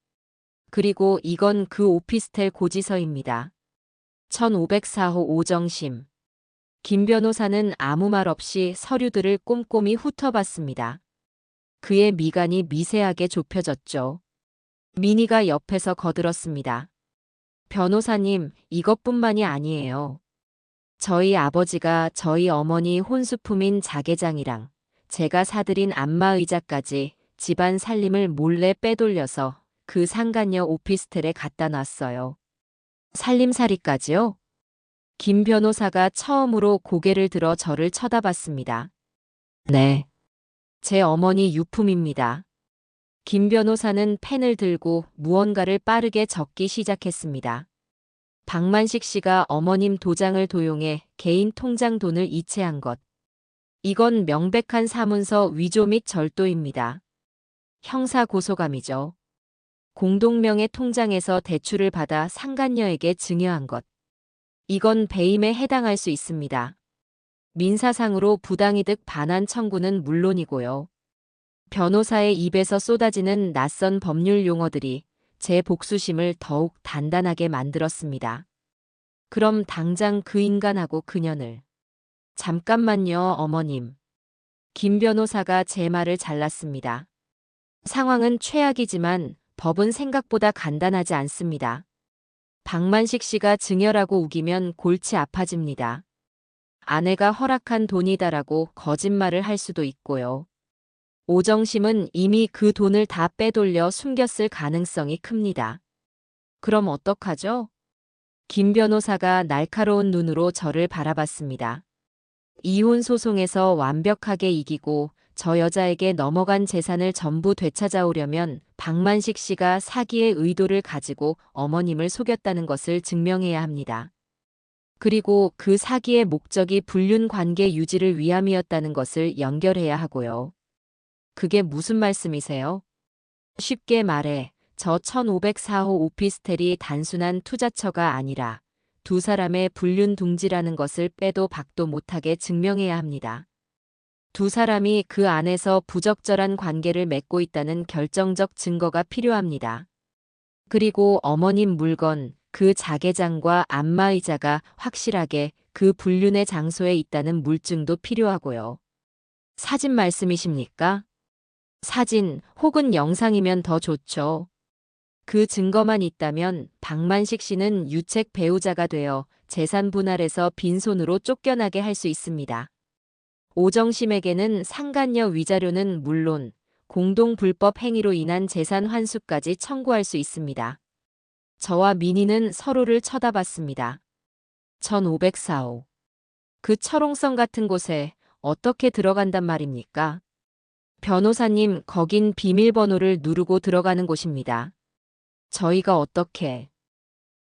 그리고 이건 그 오피스텔 고지서입니다. 1504호 오정심. 김 변호사는 아무 말 없이 서류들을 꼼꼼히 훑어봤습니다. 그의 미간이 미세하게 좁혀졌죠. 미니가 옆에서 거들었습니다. 변호사님, 이것뿐만이 아니에요. 저희 아버지가 저희 어머니 혼수품인 자개장이랑 제가 사들인 안마의자까지 집안 살림을 몰래 빼돌려서 그 상간녀 오피스텔에 갖다 놨어요. 살림살이까지요? 김 변호사가 처음으로 고개를 들어 저를 쳐다봤습니다. 네. 제 어머니 유품입니다. 김 변호사는 펜을 들고 무언가를 빠르게 적기 시작했습니다. 박만식 씨가 어머님 도장을 도용해 개인 통장 돈을 이체한 것. 이건 명백한 사문서 위조 및 절도입니다. 형사 고소감이죠. 공동명의 통장에서 대출을 받아 상간녀에게 증여한 것. 이건 배임에 해당할 수 있습니다. 민사상으로 부당이득 반환 청구는 물론이고요. 변호사의 입에서 쏟아지는 낯선 법률 용어들이 제 복수심을 더욱 단단하게 만들었습니다. 그럼 당장 그 인간하고 그년을. 잠깐만요, 어머님. 김 변호사가 제 말을 잘랐습니다. 상황은 최악이지만 법은 생각보다 간단하지 않습니다. 박만식 씨가 증여라고 우기면 골치 아파집니다. 아내가 허락한 돈이다라고 거짓말을 할 수도 있고요. 오정심은 이미 그 돈을 다 빼돌려 숨겼을 가능성이 큽니다. 그럼 어떡하죠? 김 변호사가 날카로운 눈으로 저를 바라봤습니다. 이혼 소송에서 완벽하게 이기고 저 여자에게 넘어간 재산을 전부 되찾아오려면 박만식 씨가 사기의 의도를 가지고 어머님을 속였다는 것을 증명해야 합니다. 그리고 그 사기의 목적이 불륜 관계 유지를 위함이었다는 것을 연결해야 하고요. 그게 무슨 말씀이세요? 쉽게 말해 저 1504호 오피스텔이 단순한 투자처가 아니라 두 사람의 불륜 둥지라는 것을 빼도 박도 못하게 증명해야 합니다. 두 사람이 그 안에서 부적절한 관계를 맺고 있다는 결정적 증거가 필요합니다. 그리고 어머님 물건, 그 자개장과 안마의자가 확실하게 그 불륜의 장소에 있다는 물증도 필요하고요. 사진 말씀이십니까? 사진 혹은 영상이면 더 좋죠. 그 증거만 있다면 박만식 씨는 유책 배우자가 되어 재산 분할에서 빈손으로 쫓겨나게 할 수 있습니다. 오정심에게는 상간녀 위자료는 물론 공동 불법 행위로 인한 재산 환수까지 청구할 수 있습니다. 저와 미니는 서로를 쳐다봤습니다. 1504호. 그 철옹성 같은 곳에 어떻게 들어간단 말입니까? 변호사님, 거긴 비밀번호를 누르고 들어가는 곳입니다. 저희가 어떻게?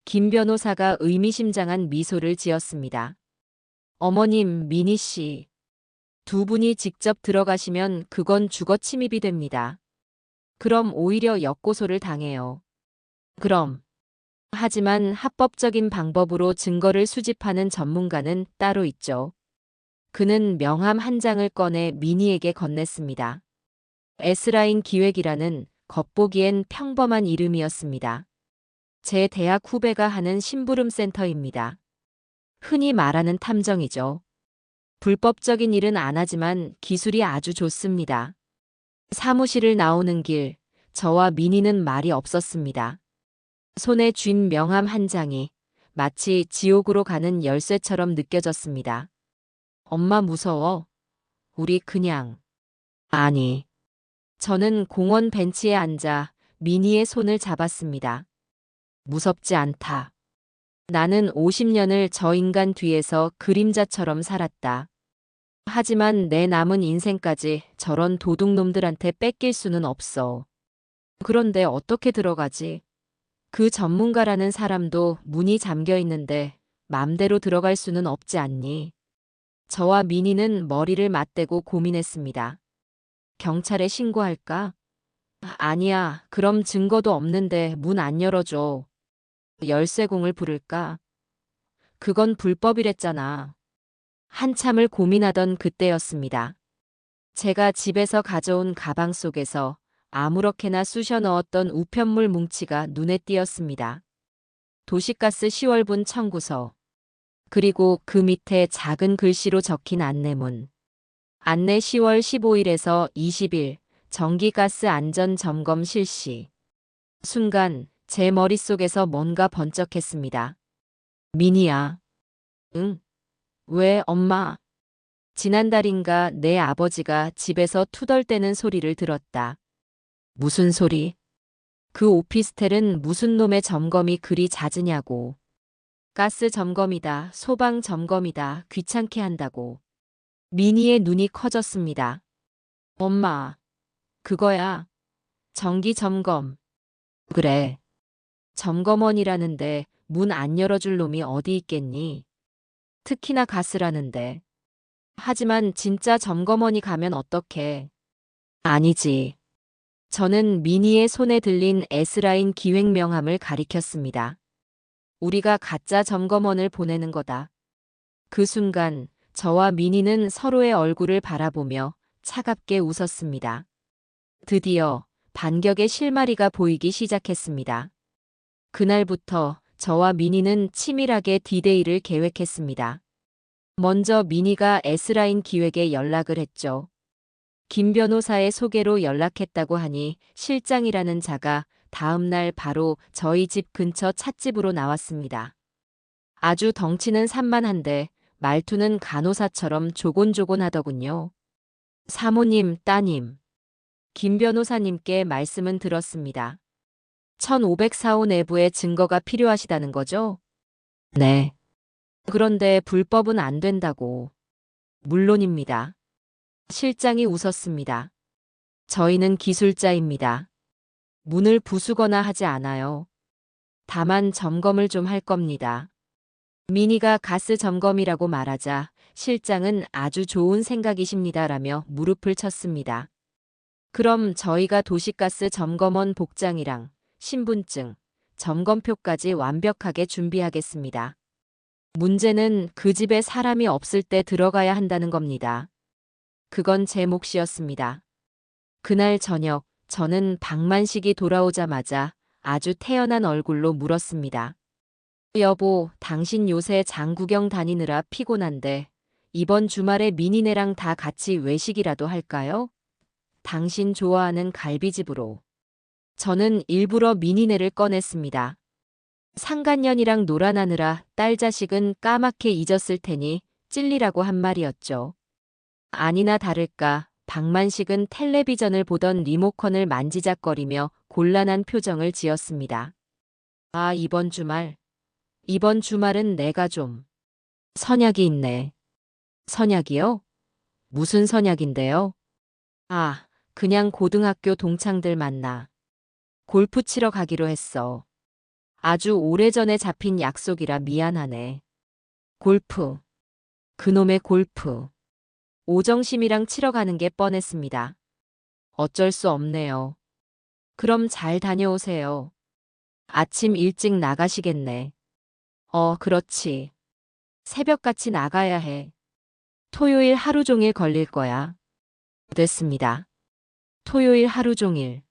김 변호사가 의미심장한 미소를 지었습니다. 어머님, 미니 씨. 두 분이 직접 들어가시면 그건 주거 침입이 됩니다. 그럼 오히려 역고소를 당해요. 그럼. 하지만 합법적인 방법으로 증거를 수집하는 전문가는 따로 있죠. 그는 명함 한 장을 꺼내 미니에게 건넸습니다. S라인 기획이라는 겉보기엔 평범한 이름이었습니다. 제 대학 후배가 하는 심부름 센터입니다. 흔히 말하는 탐정이죠. 불법적인 일은 안 하지만 기술이 아주 좋습니다. 사무실을 나오는 길, 저와 미니는 말이 없었습니다. 손에 쥔 명함 한 장이 마치 지옥으로 가는 열쇠처럼 느껴졌습니다. 엄마 무서워? 우리 그냥. 아니. 저는 공원 벤치에 앉아 미니의 손을 잡았습니다. 무섭지 않다. 나는 50년을 저 인간 뒤에서 그림자처럼 살았다. 하지만 내 남은 인생까지 저런 도둑놈들한테 뺏길 수는 없어. 그런데 어떻게 들어가지? 그 전문가라는 사람도 문이 잠겨 있는데 맘대로 들어갈 수는 없지 않니? 저와 미니는 머리를 맞대고 고민했습니다. 경찰에 신고할까? 아니야, 그럼 증거도 없는데 문 안 열어줘. 열쇠공을 부를까? 그건 불법이랬잖아. 한참을 고민하던 그때였습니다. 제가 집에서 가져온 가방 속에서 아무렇게나 쑤셔 넣었던 우편물 뭉치가 눈에 띄었습니다. 도시가스 10월분 청구서. 그리고 그 밑에 작은 글씨로 적힌 안내문. 안내 10월 15일에서 20일 전기가스 안전 점검 실시. 순간 제 머릿속에서 뭔가 번쩍했습니다. 미니야. 응. 왜 엄마? 지난달인가 내 아버지가 집에서 투덜대는 소리를 들었다. 무슨 소리? 그 오피스텔은 무슨 놈의 점검이 그리 잦으냐고. 가스 점검이다, 소방 점검이다, 귀찮게 한다고. 미니의 눈이 커졌습니다. 엄마, 그거야. 정기 점검. 그래. 점검원이라는데 문 안 열어줄 놈이 어디 있겠니? 특히나 가스라는데. 하지만 진짜 점검원이 가면 어떡해? 아니지. 저는 미니의 손에 들린 S라인 기획 명함을 가리켰습니다. 우리가 가짜 점검원을 보내는 거다. 그 순간 저와 미니는 서로의 얼굴을 바라보며 차갑게 웃었습니다. 드디어 반격의 실마리가 보이기 시작했습니다. 그날부터 저와 미니는 치밀하게 디데이를 계획했습니다. 먼저 미니가 S라인 기획에 연락을 했죠. 김 변호사의 소개로 연락했다고 하니 실장이라는 자가 다음 날 바로 저희 집 근처 찻집으로 나왔습니다. 아주 덩치는 산만한데 말투는 간호사처럼 조곤조곤하더군요. 사모님, 따님. 김 변호사님께 말씀은 들었습니다. 1504호 내부의 증거가 필요하시다는 거죠? 네. 그런데 불법은 안 된다고. 물론입니다. 실장이 웃었습니다. 저희는 기술자입니다. 문을 부수거나 하지 않아요. 다만 점검을 좀 할 겁니다. 미니가 가스 점검이라고 말하자 실장은 아주 좋은 생각이십니다라며 무릎을 쳤습니다. 그럼 저희가 도시가스 점검원 복장이랑 신분증, 점검표까지 완벽하게 준비하겠습니다. 문제는 그 집에 사람이 없을 때 들어가야 한다는 겁니다. 그건 제 몫이었습니다. 그날 저녁 저는 박만식이 돌아오자마자 아주 태연한 얼굴로 물었습니다. 여보, 당신 요새 장구경 다니느라 피곤한데 이번 주말에 미니네랑 다 같이 외식이라도 할까요? 당신 좋아하는 갈비집으로. 저는 일부러 미니네를 꺼냈습니다. 상간년이랑 놀아나느라 딸 자식은 까맣게 잊었을 테니 찔리라고 한 말이었죠. 아니나 다를까 박만식은 텔레비전을 보던 리모컨을 만지작거리며 곤란한 표정을 지었습니다. 아, 이번 주말은 내가 좀. 선약이 있네. 선약이요? 무슨 선약인데요? 아, 그냥 고등학교 동창들 만나. 골프 치러 가기로 했어. 아주 오래전에 잡힌 약속이라 미안하네. 골프. 그놈의 골프. 오정심이랑 치러 가는 게 뻔했습니다. 어쩔 수 없네요. 그럼 잘 다녀오세요. 아침 일찍 나가시겠네. 그렇지. 새벽같이 나가야 해. 토요일 하루 종일 걸릴 거야. 됐습니다. 토요일 하루 종일.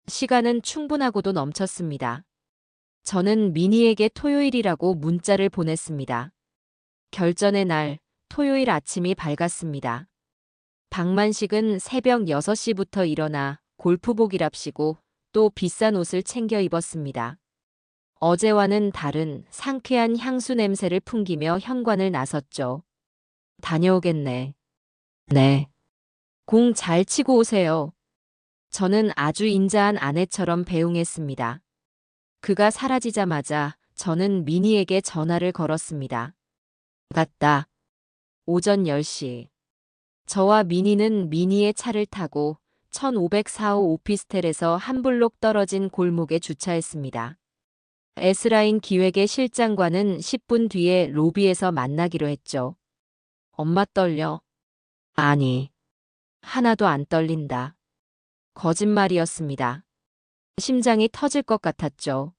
시간은 충분하고도 넘쳤습니다. 저는 미니에게 토요일이라고 문자를 보냈습니다. 결전의 날, 토요일 아침이 밝았습니다. 박만식은 새벽 6시부터 일어나 골프복이랍시고 또 비싼 옷을 챙겨 입었습니다. 어제와는 다른 상쾌한 향수 냄새를 풍기며 현관을 나섰죠. 다녀오겠네. 네. 공 잘 치고 오세요. 저는 아주 인자한 아내처럼 배웅했습니다. 그가 사라지자마자 저는 미니에게 전화를 걸었습니다. 갔다. 오전 10시. 저와 미니는 미니의 차를 타고 1504호 오피스텔에서 한 블록 떨어진 골목에 주차했습니다. S라인 기획의 실장과는 10분 뒤에 로비에서 만나기로 했죠. 엄마 떨려? 아니, 하나도 안 떨린다. 거짓말이었습니다. 심장이 터질 것 같았죠.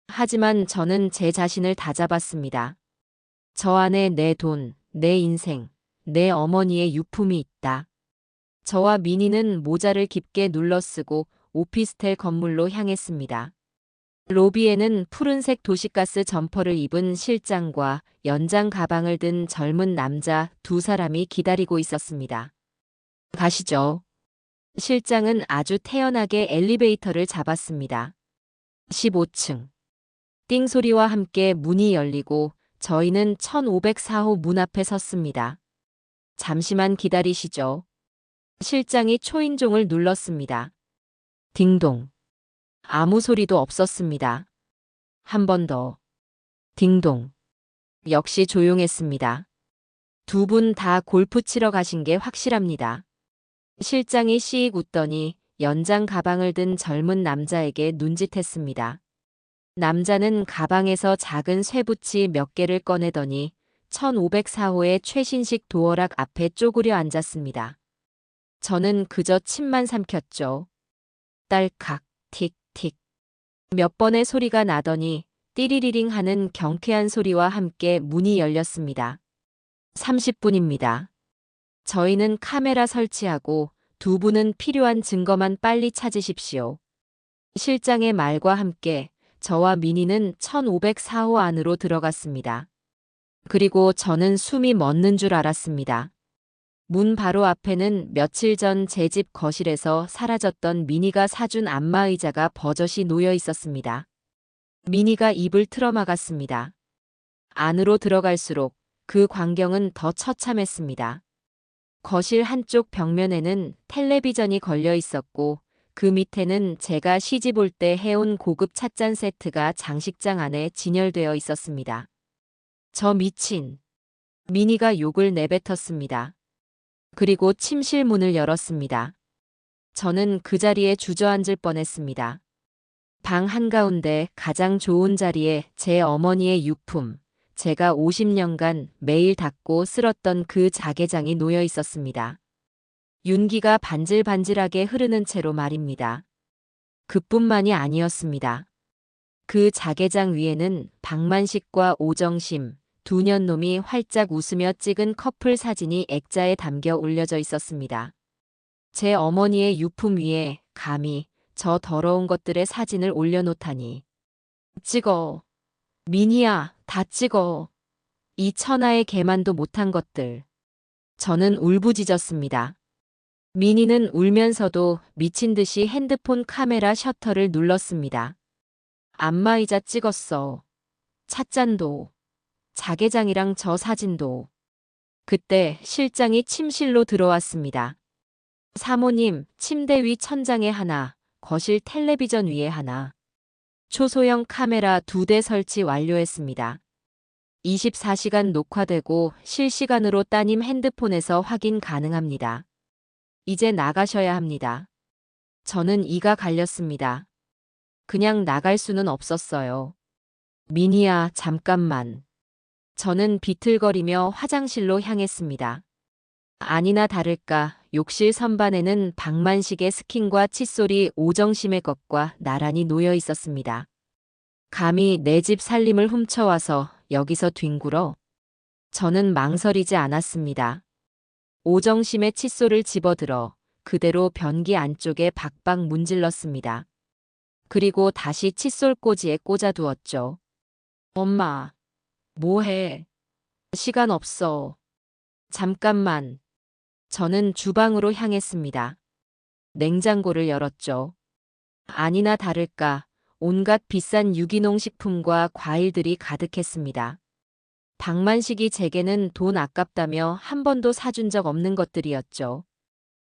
하지만 저는 제 자신을 다잡았습니다. 저 안에 내 돈, 내 인생, 내 어머니의 유품이 있다. 저와 미니는 모자를 깊게 눌러쓰고 오피스텔 건물로 향했습니다. 로비에는 푸른색 도시가스 점퍼를 입은 실장과 연장 가방을 든 젊은 남자 두 사람이 기다리고 있었습니다. 가시죠. 실장은 아주 태연하게 엘리베이터를 잡았습니다. 15층. 띵 소리와 함께 문이 열리고 저희는 1504호 문 앞에 섰습니다. 잠시만 기다리시죠. 실장이 초인종을 눌렀습니다. 딩동. 아무 소리도 없었습니다. 한 번 더. 딩동. 역시 조용했습니다. 두 분 다 골프 치러 가신 게 확실합니다. 실장이 씩 웃더니 연장 가방을 든 젊은 남자에게 눈짓했습니다. 남자는 가방에서 작은 쇠붙이 몇 개를 꺼내더니 1504호의 최신식 도어락 앞에 쪼그려 앉았습니다. 저는 그저 침만 삼켰죠. 딸칵, 틱틱. 몇 번의 소리가 나더니 띠리리링 하는 경쾌한 소리와 함께 문이 열렸습니다. 30분입니다. 저희는 카메라 설치하고 두 분은 필요한 증거만 빨리 찾으십시오. 실장의 말과 함께 저와 미니는 1504호 안으로 들어갔습니다. 그리고 저는 숨이 멎는 줄 알았습니다. 문 바로 앞에는 며칠 전 제 집 거실에서 사라졌던 미니가 사준 안마의자가 버젓이 놓여 있었습니다. 미니가 입을 틀어막았습니다. 안으로 들어갈수록 그 광경은 더 처참했습니다. 거실 한쪽 벽면에는 텔레비전이 걸려 있었고 그 밑에는 제가 시집 올 때 해온 고급 찻잔 세트가 장식장 안에 진열되어 있었습니다. 저 미친. 미니가 욕을 내뱉었습니다. 그리고 침실 문을 열었습니다. 저는 그 자리에 주저앉을 뻔했습니다. 방 한가운데 가장 좋은 자리에 제 어머니의 유품, 제가 50년간 매일 닦고 쓸었던 그 자개장이 놓여 있었습니다. 윤기가 반질반질하게 흐르는 채로 말입니다. 그뿐만이 아니었습니다. 그 자개장 위에는 박만식과 오정심, 두 년놈이 활짝 웃으며 찍은 커플 사진이 액자에 담겨 올려져 있었습니다. 제 어머니의 유품 위에 감히 저 더러운 것들의 사진을 올려놓다니. 찍어. 미니야, 다 찍어. 이 천하의 개만도 못한 것들. 저는 울부짖었습니다. 미니는 울면서도 미친 듯이 핸드폰 카메라 셔터를 눌렀습니다. 안마의자 찍었어. 찻잔도. 자개장이랑 저 사진도. 그때 실장이 침실로 들어왔습니다. 사모님, 침대 위 천장에 하나, 거실 텔레비전 위에 하나. 초소형 카메라 2대 설치 완료했습니다. 24시간 녹화되고 실시간으로 따님 핸드폰에서 확인 가능합니다. 이제 나가셔야 합니다. 저는 이가 갈렸습니다. 그냥 나갈 수는 없었어요. 미니야, 잠깐만. 저는 비틀거리며 화장실로 향했습니다. 아니나 다를까 욕실 선반에는 박만식의 스킨과 칫솔이 오정심의 것과 나란히 놓여 있었습니다. 감히 내 집 살림을 훔쳐와서 여기서 뒹굴어? 저는 망설이지 않았습니다. 오정심의 칫솔을 집어들어 그대로 변기 안쪽에 박박 문질렀습니다. 그리고 다시 칫솔 꽂이에 꽂아두었죠. 엄마, 뭐해? 시간 없어. 잠깐만. 저는 주방으로 향했습니다. 냉장고를 열었죠. 아니나 다를까 온갖 비싼 유기농 식품과 과일들이 가득했습니다. 박만식이 제게는 돈 아깝다며 한 번도 사준 적 없는 것들이었죠.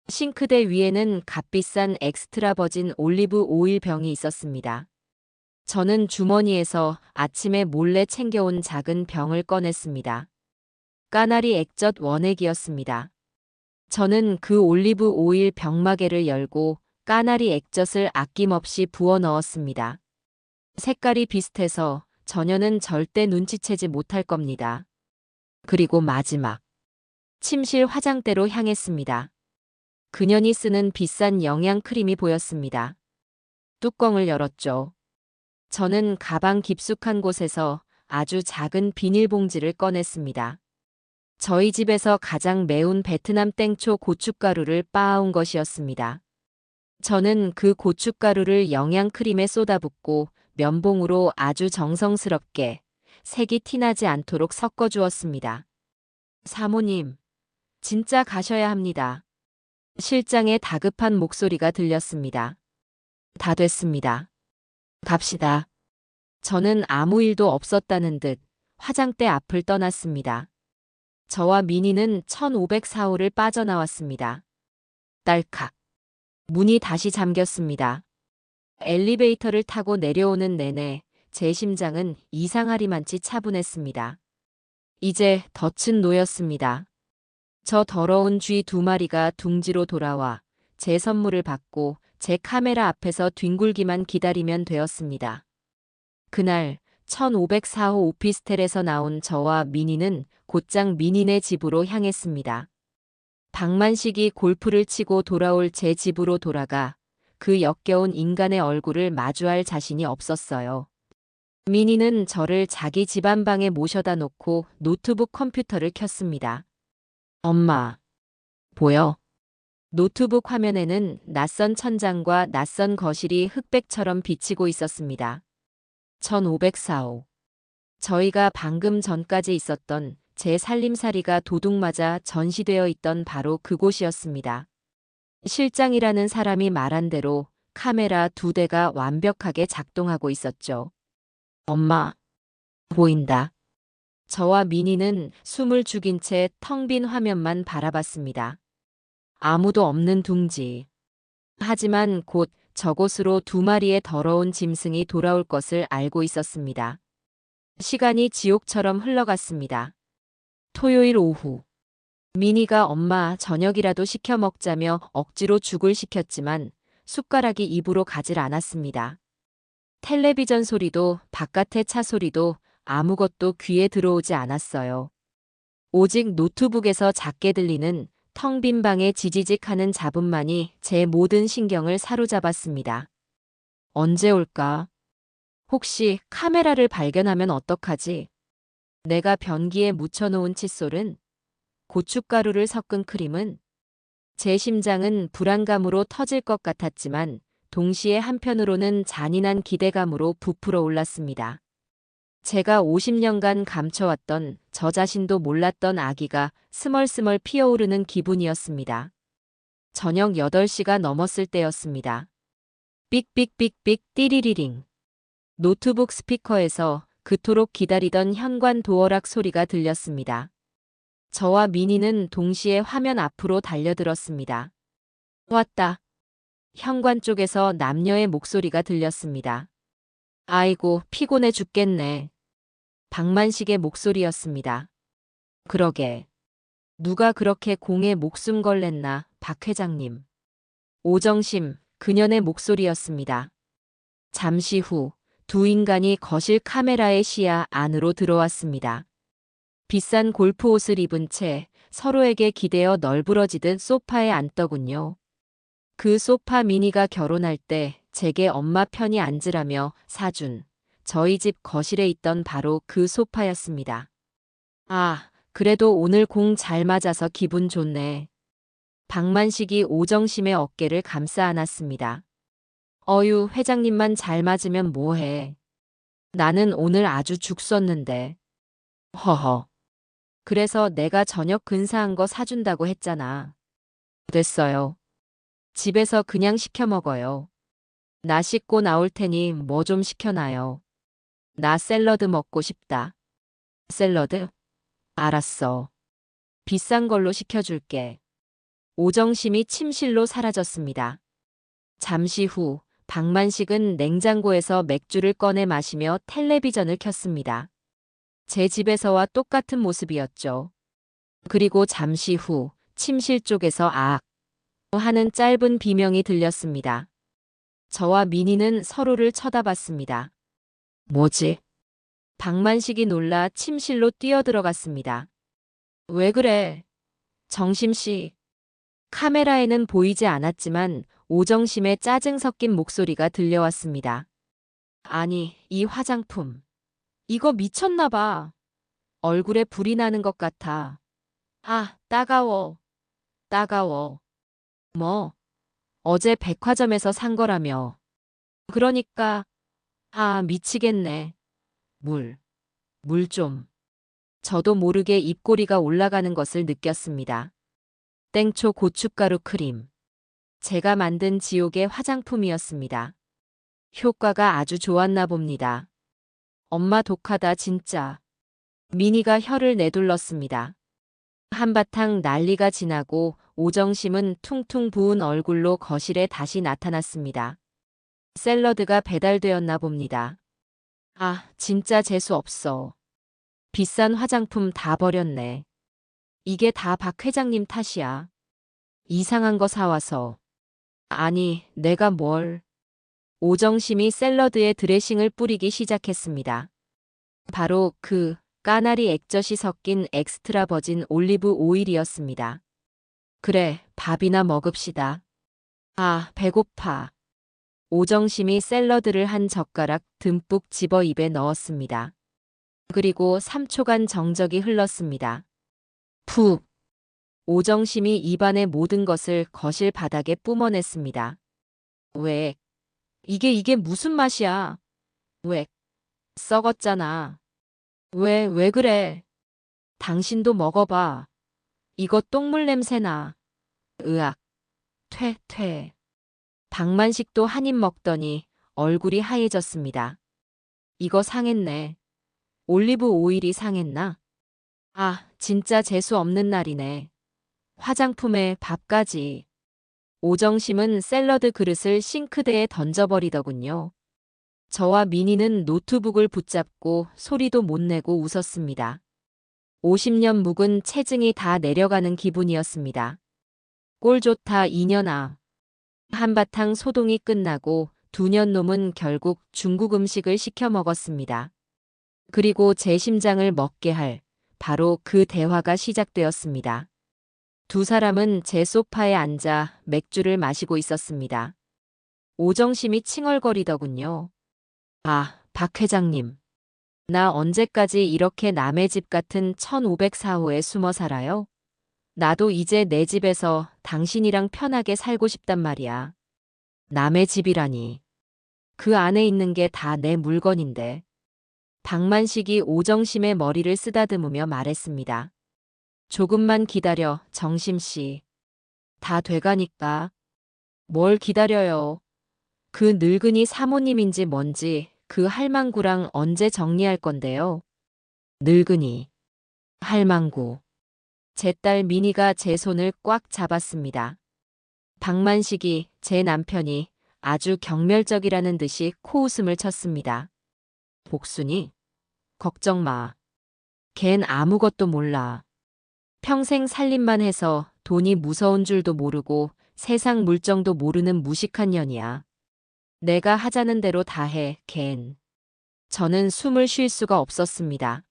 싱크대 위에는 값비싼 엑스트라 버진 올리브 오일 병이 있었습니다. 저는 주머니에서 아침에 몰래 챙겨온 작은 병을 꺼냈습니다. 까나리 액젓 원액이었습니다. 저는 그 올리브 오일 병마개를 열고 까나리 액젓을 아낌없이 부어 넣었습니다. 색깔이 비슷해서 전혀는 절대 눈치채지 못할 겁니다. 그리고 마지막. 침실 화장대로 향했습니다. 그년이 쓰는 비싼 영양 크림이 보였습니다. 뚜껑을 열었죠. 저는 가방 깊숙한 곳에서 아주 작은 비닐봉지를 꺼냈습니다. 저희 집에서 가장 매운 베트남 땡초 고춧가루를 빻아온 것이었습니다. 저는 그 고춧가루를 영양크림에 쏟아붓고 면봉으로 아주 정성스럽게 색이 티나지 않도록 섞어주었습니다. 사모님, 진짜 가셔야 합니다. 실장의 다급한 목소리가 들렸습니다. 다 됐습니다. 갑시다. 저는 아무 일도 없었다는 듯 화장대 앞을 떠났습니다. 저와 미니는 1504호를 빠져나왔습니다. 딸칵. 문이 다시 잠겼습니다. 엘리베이터를 타고 내려오는 내내 제 심장은 이상하리만치 차분했습니다. 이제 덫은 놓였습니다. 저 더러운 쥐 2마리가 둥지로 돌아와 제 선물을 받고 제 카메라 앞에서 뒹굴기만 기다리면 되었습니다. 그날 1504호 오피스텔에서 나온 저와 미니는 곧장 미니네 집으로 향했습니다. 박만식이 골프를 치고 돌아올 제 집으로 돌아가 그 역겨운 인간의 얼굴을 마주할 자신이 없었어요. 미니는 저를 자기 집안방에 모셔다 놓고 노트북 컴퓨터를 켰습니다. 엄마, 보여? 노트북 화면에는 낯선 천장과 낯선 거실이 흑백처럼 비치고 있었습니다. 1504호. 저희가 방금 전까지 있었던 제 살림살이가 도둑맞아 전시되어 있던 바로 그곳이었습니다. 실장이라는 사람이 말한 대로 카메라 2대가 완벽하게 작동하고 있었죠. 엄마, 보인다. 저와 미니는 숨을 죽인 채 텅 빈 화면만 바라봤습니다. 아무도 없는 둥지. 하지만 곧 저곳으로 2마리의 더러운 짐승이 돌아올 것을 알고 있었습니다. 시간이 지옥처럼 흘러갔습니다. 토요일 오후. 미니가 엄마 저녁이라도 시켜 먹자며 억지로 죽을 시켰지만 숟가락이 입으로 가질 않았습니다. 텔레비전 소리도 바깥의 차 소리도 아무것도 귀에 들어오지 않았어요. 오직 노트북에서 작게 들리는 텅 빈 방의 지지직하는 잡음만이 제 모든 신경을 사로잡았습니다. 언제 올까? 혹시 카메라를 발견하면 어떡하지? 내가 변기에 묻혀놓은 칫솔은? 고춧가루를 섞은 크림은? 제 심장은 불안감으로 터질 것 같았지만 동시에 한편으로는 잔인한 기대감으로 부풀어 올랐습니다. 제가 50년간 감춰왔던 저 자신도 몰랐던 아기가 스멀스멀 피어오르는 기분이었습니다. 저녁 8시가 넘었을 때였습니다. 삑삑삑삑 띠리리링. 노트북 스피커에서 그토록 기다리던 현관 도어락 소리가 들렸습니다. 저와 미니는 동시에 화면 앞으로 달려들었습니다. 왔다. 현관 쪽에서 남녀의 목소리가 들렸습니다. 아이고, 피곤해 죽겠네. 박만식의 목소리였습니다. 그러게. 누가 그렇게 공에 목숨 걸랬나, 박 회장님. 오정심, 그년의 목소리였습니다. 잠시 후 두 인간이 거실 카메라의 시야 안으로 들어왔습니다. 비싼 골프 옷을 입은 채 서로에게 기대어 널브러지듯 소파에 앉더군요. 그 소파 미니가 결혼할 때 제게 엄마 편히 앉으라며 사준 저희 집 거실에 있던 바로 그 소파였습니다. 아, 그래도 오늘 공 잘 맞아서 기분 좋네. 박만식이 오정심의 어깨를 감싸 안았습니다. 어유, 회장님만 잘 맞으면 뭐해. 나는 오늘 아주 죽 썼는데. 허허. 그래서 내가 저녁 근사한 거 사준다고 했잖아. 됐어요. 집에서 그냥 시켜 먹어요. 나 씻고 나올 테니 뭐 좀 시켜놔요. 나 샐러드 먹고 싶다. 샐러드? 알았어. 비싼 걸로 시켜줄게. 오정심이 침실로 사라졌습니다. 잠시 후 박만식은 냉장고에서 맥주를 꺼내 마시며 텔레비전을 켰습니다. 제 집에서와 똑같은 모습이었죠. 그리고 잠시 후 침실 쪽에서 악 하는 짧은 비명이 들렸습니다. 저와 미니는 서로를 쳐다봤습니다. 뭐지? 박만식이 놀라 침실로 뛰어들어갔습니다. 왜 그래? 정심씨. 카메라에는 보이지 않았지만 오정심의 짜증 섞인 목소리가 들려왔습니다. 아니, 이 화장품. 이거 미쳤나 봐. 얼굴에 불이 나는 것 같아. 아, 따가워. 따가워. 뭐? 어제 백화점에서 산 거라며. 그러니까, 아, 미치겠네. 물 좀. 저도 모르게 입꼬리가 올라가는 것을 느꼈습니다. 땡초 고춧가루 크림. 제가 만든 지옥의 화장품이었습니다. 효과가 아주 좋았나 봅니다. 엄마 독하다 진짜. 미니가 혀를 내둘렀습니다. 한바탕 난리가 지나고 오정심은 퉁퉁 부은 얼굴로 거실에 다시 나타났습니다. 샐러드가 배달되었나 봅니다. 아, 진짜 재수 없어. 비싼 화장품 다 버렸네. 이게 다 박 회장님 탓이야. 이상한 거 사와서. 아니, 내가 뭘. 오정심이 샐러드에 드레싱을 뿌리기 시작했습니다. 바로 그 까나리 액젓이 섞인 엑스트라 버진 올리브 오일이었습니다. 그래, 밥이나 먹읍시다. 아, 배고파. 오정심이 샐러드를 한 젓가락 듬뿍 집어 입에 넣었습니다. 그리고 3초간 정적이 흘렀습니다. 푹. 오정심이 입안의 모든 것을 거실 바닥에 뿜어냈습니다. 왜? 이게 무슨 맛이야? 왜? 썩었잖아. 왜 그래? 당신도 먹어봐. 이거 똥물 냄새나. 으악. 퇴. 박만식도 한 입 먹더니 얼굴이 하얘졌습니다. 이거 상했네. 올리브 오일이 상했나? 아, 진짜 재수 없는 날이네. 화장품에 밥까지. 오정심은 샐러드 그릇을 싱크대에 던져버리더군요. 저와 미니는 노트북을 붙잡고 소리도 못 내고 웃었습니다. 50년 묵은 체증이 다 내려가는 기분이었습니다. 꼴 좋다 이년아. 한바탕 소동이 끝나고 두 년 놈은 결국 중국 음식을 시켜 먹었습니다. 그리고 제 심장을 먹게 할 바로 그 대화가 시작되었습니다. 두 사람은 제 소파에 앉아 맥주를 마시고 있었습니다. 오정심이 칭얼거리더군요. 아, 박 회장님. 나 언제까지 이렇게 남의 집 같은 1504호에 숨어 살아요? 나도 이제 내 집에서 당신이랑 편하게 살고 싶단 말이야. 남의 집이라니. 그 안에 있는 게 다 내 물건인데. 박만식이 오정심의 머리를 쓰다듬으며 말했습니다. 조금만 기다려, 정심씨. 다 돼가니까. 뭘 기다려요. 그 늙은이 사모님인지 뭔지 그 할망구랑 언제 정리할 건데요. 늙은이. 할망구. 제 딸 미니가 제 손을 꽉 잡았습니다. 박만식이, 제 남편이 아주 경멸적이라는 듯이 코웃음을 쳤습니다. 복순이? 걱정 마. 걘 아무것도 몰라. 평생 살림만 해서 돈이 무서운 줄도 모르고 세상 물정도 모르는 무식한 년이야. 내가 하자는 대로 다 해, 걘. 저는 숨을 쉴 수가 없었습니다.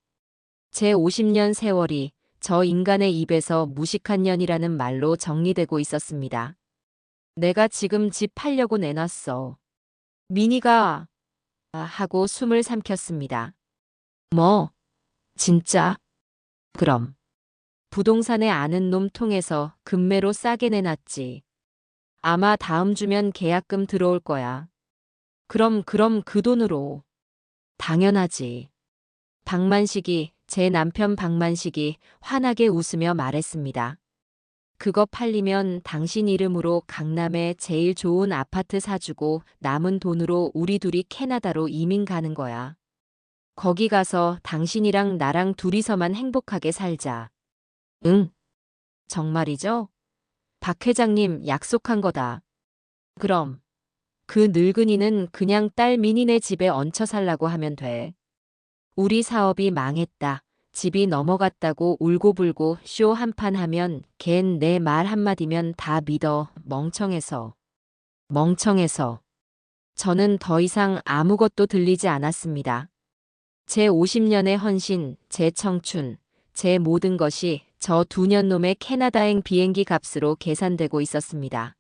제 50년 세월이 저 인간의 입에서 무식한 년이라는 말로 정리되고 있었습니다. 내가 지금 집 팔려고 내놨어. 미니가 하고 숨을 삼켰습니다. 뭐? 진짜? 그럼. 부동산에 아는 놈 통해서 금매로 싸게 내놨지. 아마 다음 주면 계약금 들어올 거야. 그럼 그 돈으로. 당연하지. 박만식이, 제 남편 박만식이 환하게 웃으며 말했습니다. 그거 팔리면 당신 이름으로 강남에 제일 좋은 아파트 사주고 남은 돈으로 우리 둘이 캐나다로 이민 가는 거야. 거기 가서 당신이랑 나랑 둘이서만 행복하게 살자. 응, 정말이죠? 박 회장님 약속한 거다. 그럼 그 늙은이는 그냥 딸 미니네 집에 얹혀 살라고 하면 돼. 우리 사업이 망했다. 집이 넘어갔다고 울고불고 쇼 한 판 하면 걘 내 말 한마디면 다 믿어. 멍청해서. 멍청해서. 저는 더 이상 아무것도 들리지 않았습니다. 제 50년의 헌신, 제 청춘, 제 모든 것이 저 두 년 놈의 캐나다행 비행기 값으로 계산되고 있었습니다.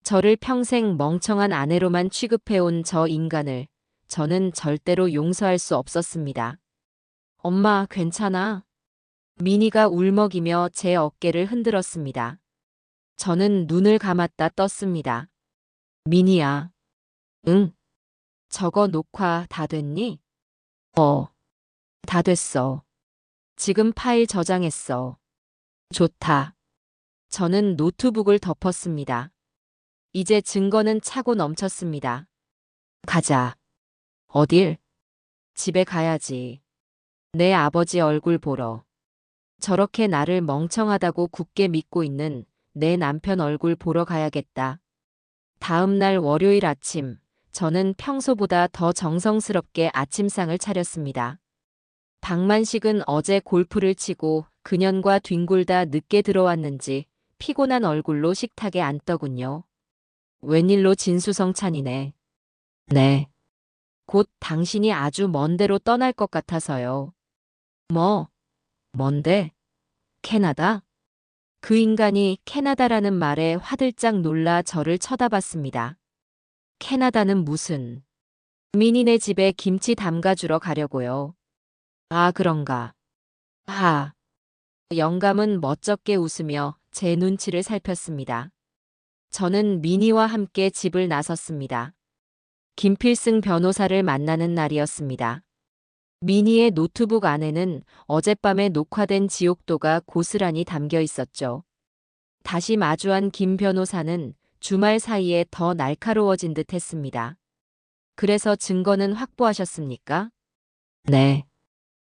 저를 평생 멍청한 아내로만 취급해온 저 인간을 저는 절대로 용서할 수 없었습니다. 엄마, 괜찮아? 미니가 울먹이며 제 어깨를 흔들었습니다. 저는 눈을 감았다 떴습니다. 미니야. 응. 저거 녹화 다 됐니? 다 됐어. 지금 파일 저장했어. 좋다. 저는 노트북을 덮었습니다. 이제 증거는 차고 넘쳤습니다. 가자. 어딜? 집에 가야지. 내 아버지 얼굴 보러. 저렇게 나를 멍청하다고 굳게 믿고 있는 내 남편 얼굴 보러 가야겠다. 다음 날 월요일 아침, 저는 평소보다 더 정성스럽게 아침상을 차렸습니다. 박만식은 어제 골프를 치고 그년과 뒹굴다 늦게 들어왔는지 피곤한 얼굴로 식탁에 앉더군요. 웬일로 진수성찬이네. 네. 곧 당신이 아주 먼 데로 떠날 것 같아서요. 뭐? 뭔데? 캐나다? 그 인간이 캐나다라는 말에 화들짝 놀라 저를 쳐다봤습니다. 캐나다는 무슨? 미니네 집에 김치 담가주러 가려고요. 아, 그런가. 하. 영감은 멋쩍게 웃으며 제 눈치를 살폈습니다. 저는 미니와 함께 집을 나섰습니다. 김필승 변호사를 만나는 날이었습니다. 미니의 노트북 안에는 어젯밤에 녹화된 지옥도가 고스란히 담겨 있었죠. 다시 마주한 김 변호사는 주말 사이에 더 날카로워진 듯 했습니다. 그래서 증거는 확보하셨습니까? 네.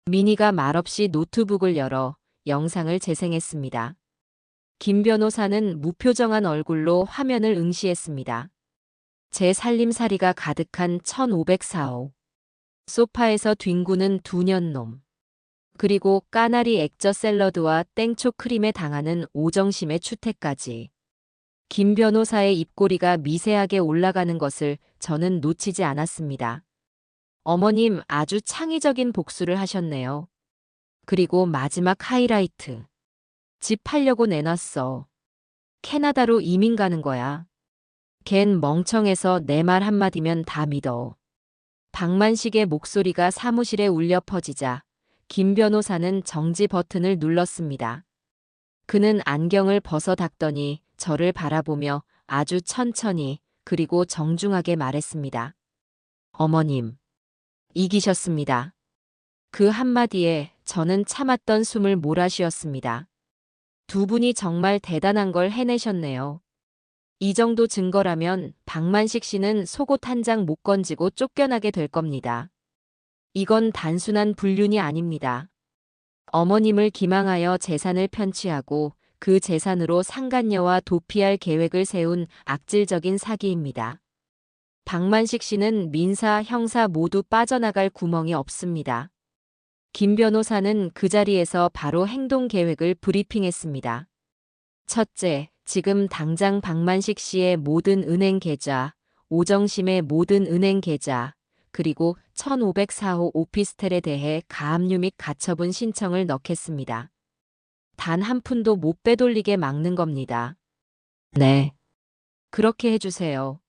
미니가 말없이 노트북을 열어 영상을 재생했습니다. 김 변호사는 무표정한 얼굴로 화면을 응시했습니다. 제 살림살이가 가득한 1504호. 소파에서 뒹구는 두 년놈. 그리고 까나리 액젓 샐러드와 땡초 크림에 당하는 오정심의 추태까지. 김 변호사의 입꼬리가 미세하게 올라가는 것을 저는 놓치지 않았습니다. 어머님 아주 창의적인 복수를 하셨네요. 그리고 마지막 하이라이트. 집 팔려고 내놨어. 캐나다로 이민 가는 거야. 걘 멍청해서 내 말 한마디면 다 믿어. 박만식의 목소리가 사무실에 울려 퍼지자 김 변호사는 정지 버튼을 눌렀습니다. 그는 안경을 벗어 닦더니 저를 바라보며 아주 천천히 그리고 정중하게 말했습니다. 어머님, 이기셨습니다. 그 한마디에 저는 참았던 숨을 몰아쉬었습니다. 두 분이 정말 대단한 걸 해내셨네요. 이 정도 증거라면 박만식 씨는 속옷 한 장 못 건지고 쫓겨나게 될 겁니다. 이건 단순한 불륜이 아닙니다. 어머님을 기망하여 재산을 편취하고 그 재산으로 상간녀와 도피할 계획을 세운 악질적인 사기입니다. 박만식 씨는 민사, 형사 모두 빠져나갈 구멍이 없습니다. 김 변호사는 그 자리에서 바로 행동 계획을 브리핑했습니다. 첫째, 지금 당장 박만식 씨의 모든 은행 계좌, 오정심의 모든 은행 계좌, 그리고 1504호 오피스텔에 대해 가압류 및 가처분 신청을 넣겠습니다. 단 한 푼도 못 빼돌리게 막는 겁니다. 네. 그렇게 해주세요.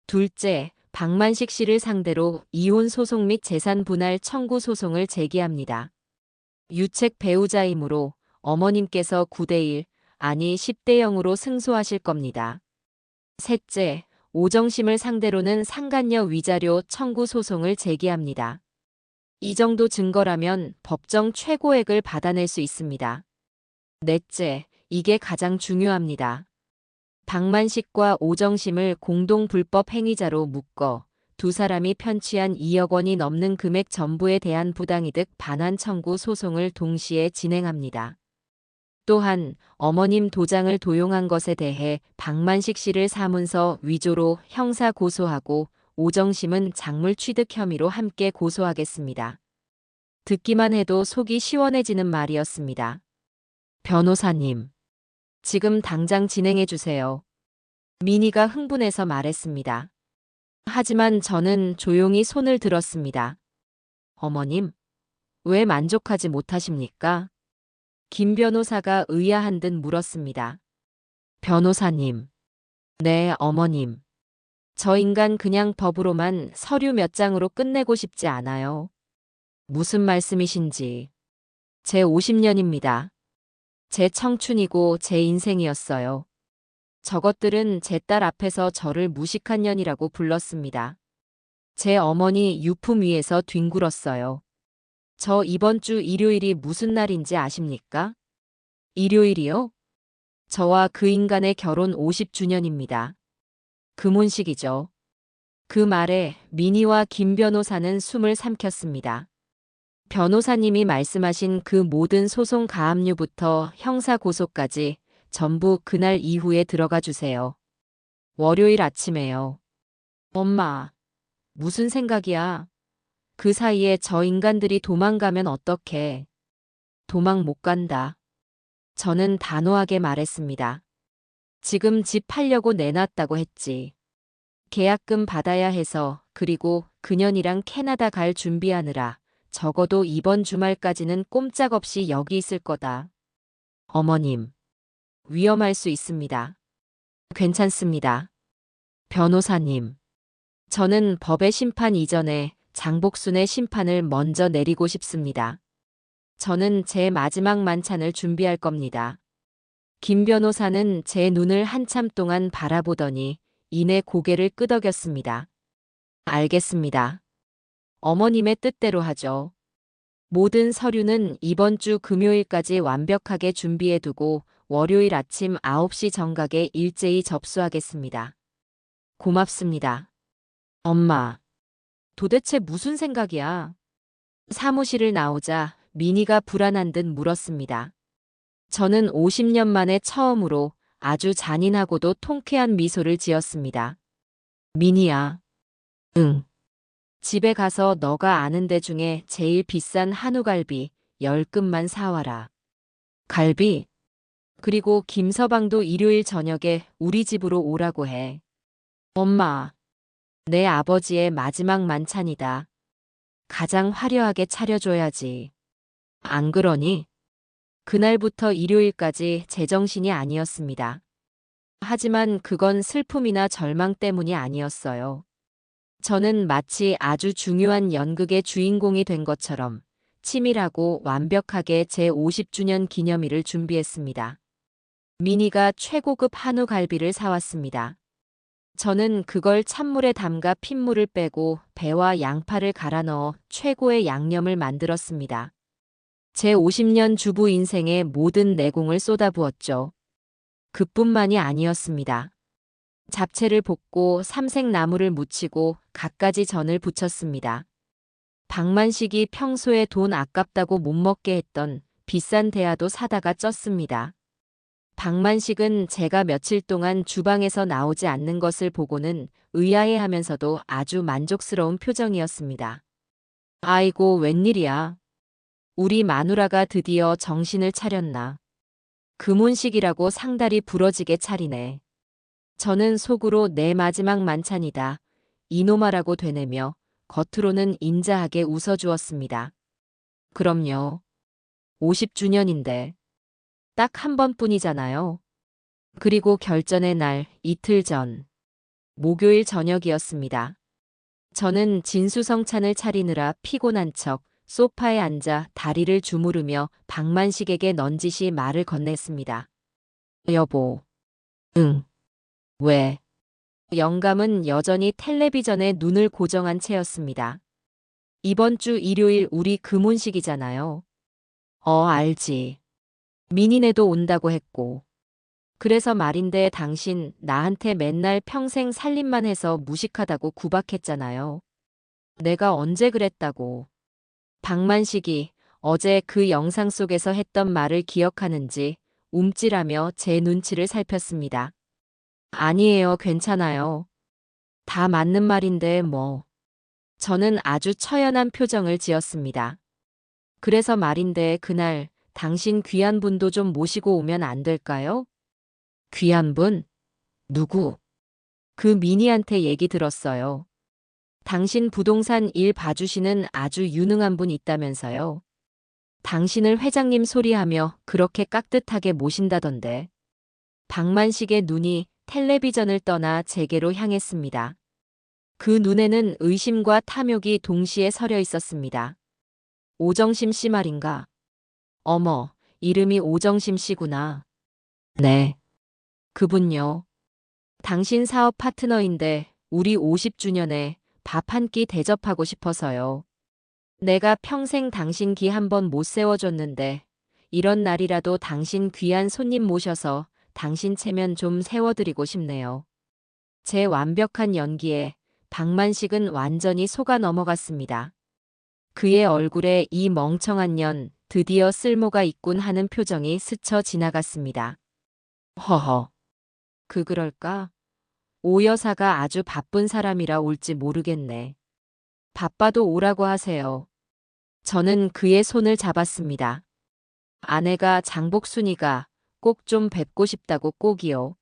둘째, 박만식 씨를 상대로 이혼 소송 및 재산 분할 청구 소송을 제기합니다. 유책 배우자이므로 어머님께서 9대1, 아니 10대 0으로 승소하실 겁니다. 셋째, 오정심을 상대로는 상간녀 위자료 청구 소송을 제기합니다. 이 정도 증거라면 법정 최고액을 받아낼 수 있습니다. 넷째, 이게 가장 중요합니다. 박만식과 오정심을 공동 불법 행위자로 묶어 두 사람이 편취한 2억 원이 넘는 금액 전부에 대한 부당이득 반환 청구 소송을 동시에 진행합니다. 또한 어머님 도장을 도용한 것에 대해 박만식 씨를 사문서 위조로 형사 고소하고 오정심은 작물 취득 혐의로 함께 고소하겠습니다. 듣기만 해도 속이 시원해지는 말이었습니다. 변호사님, 지금 당장 진행해 주세요. 미니가 흥분해서 말했습니다. 하지만 저는 조용히 손을 들었습니다. 어머님, 왜 만족하지 못하십니까? 김 변호사가 의아한 듯 물었습니다. 변호사님. 네, 어머님. 저 인간 그냥 법으로만 서류 몇 장으로 끝내고 싶지 않아요. 무슨 말씀이신지. 제 50년입니다. 제 청춘이고 제 인생이었어요. 저것들은 제 딸 앞에서 저를 무식한 년이라고 불렀습니다. 제 어머니 유품 위에서 뒹굴었어요. 저 이번 주 일요일이 무슨 날인지 아십니까? 일요일이요? 저와 그 인간의 결혼 50주년입니다. 금혼식이죠. 그 말에 미니와 김 변호사는 숨을 삼켰습니다. 변호사님이 말씀하신 그 모든 소송 가압류부터 형사 고소까지 전부 그날 이후에 들어가 주세요. 월요일 아침에요. 엄마, 무슨 생각이야? 그 사이에 저 인간들이 도망가면 어떡해? 도망 못 간다. 저는 단호하게 말했습니다. 지금 집 팔려고 내놨다고 했지. 계약금 받아야 해서 그리고 그년이랑 캐나다 갈 준비하느라 적어도 이번 주말까지는 꼼짝없이 여기 있을 거다. 어머님, 위험할 수 있습니다. 괜찮습니다. 변호사님, 저는 법의 심판 이전에 장복순의 심판을 먼저 내리고 싶습니다. 저는 제 마지막 만찬을 준비할 겁니다. 김 변호사는 제 눈을 한참 동안 바라보더니 이내 고개를 끄덕였습니다. 알겠습니다. 어머님의 뜻대로 하죠. 모든 서류는 이번 주 금요일까지 완벽하게 준비해두고 월요일 아침 9시 정각에 일제히 접수하겠습니다. 고맙습니다. 엄마, 도대체 무슨 생각이야? 사무실을 나오자 미니가 불안한 듯 물었습니다. 저는 50년 만에 처음으로 아주 잔인하고도 통쾌한 미소를 지었습니다. 미니야. 응. 집에 가서 너가 아는 데 중에 제일 비싼 한우갈비 10근만 사와라. 갈비? 그리고 김서방도 일요일 저녁에 우리 집으로 오라고 해. 엄마, 내 아버지의 마지막 만찬이다. 가장 화려하게 차려줘야지. 안 그러니? 그날부터 일요일까지 제정신이 아니었습니다. 하지만 그건 슬픔이나 절망 때문이 아니었어요. 저는 마치 아주 중요한 연극의 주인공이 된 것처럼 치밀하고 완벽하게 제 50주년 기념일을 준비했습니다. 미니가 최고급 한우 갈비를 사왔습니다. 저는 그걸 찬물에 담가 핏물을 빼고 배와 양파를 갈아 넣어 최고의 양념을 만들었습니다. 제 50년 주부 인생의 모든 내공을 쏟아부었죠. 그뿐만이 아니었습니다. 잡채를 볶고 삼색나물을 무치고 갖가지 전을 부쳤습니다. 박만식이 평소에 돈 아깝다고 못 먹게 했던 비싼 대하도 사다가 쪘습니다. 박만식은 제가 며칠 동안 주방에서 나오지 않는 것을 보고는 의아해하면서도 아주 만족스러운 표정이었습니다. 아이고, 웬일이야. 우리 마누라가 드디어 정신을 차렸나. 금혼식이라고 상다리 부러지게 차리네. 저는 속으로 내 마지막 만찬이다. 이놈아라고 되뇌며 겉으로는 인자하게 웃어주었습니다. 그럼요. 50주년인데. 딱 한 번뿐이잖아요. 그리고 결전의 날 이틀 전. 목요일 저녁이었습니다. 저는 진수성찬을 차리느라 피곤한 척 소파에 앉아 다리를 주무르며 박만식에게 넌지시 말을 건넸습니다. 여보. 응. 왜? 영감은 여전히 텔레비전에 눈을 고정한 채였습니다. 이번 주 일요일 우리 금혼식이잖아요. 알지. 민희네도 온다고 했고. 그래서 말인데 당신 나한테 맨날 평생 살림만 해서 무식하다고 구박했잖아요. 내가 언제 그랬다고. 박만식이 어제 그 영상 속에서 했던 말을 기억하는지 움찔하며 제 눈치를 살폈습니다. 아니에요, 괜찮아요. 다 맞는 말인데 뭐. 저는 아주 처연한 표정을 지었습니다. 그래서 말인데 그날 당신 귀한 분도 좀 모시고 오면 안 될까요? 귀한 분? 누구? 그 미니한테 얘기 들었어요. 당신 부동산 일 봐주시는 아주 유능한 분 있다면서요. 당신을 회장님 소리하며 그렇게 깍듯하게 모신다던데. 박만식의 눈이 텔레비전을 떠나 제게로 향했습니다. 그 눈에는 의심과 탐욕이 동시에 서려 있었습니다. 오정심 씨 말인가? 어머, 이름이 오정심 씨구나. 네. 그분요. 당신 사업 파트너인데 우리 50주년에 밥 한 끼 대접하고 싶어서요. 내가 평생 당신 기 한 번 못 세워줬는데 이런 날이라도 당신 귀한 손님 모셔서 당신 체면 좀 세워드리고 싶네요. 제 완벽한 연기에 박만식은 완전히 속아 넘어갔습니다. 그의 얼굴에 이 멍청한 년 드디어 쓸모가 있군 하는 표정이 스쳐 지나갔습니다. 허허. 그럴까? 오 여사가 아주 바쁜 사람이라 올지 모르겠네. 바빠도 오라고 하세요. 저는 그의 손을 잡았습니다. 아내가 장복순이가 꼭 좀 뵙고 싶다고 꼭이요.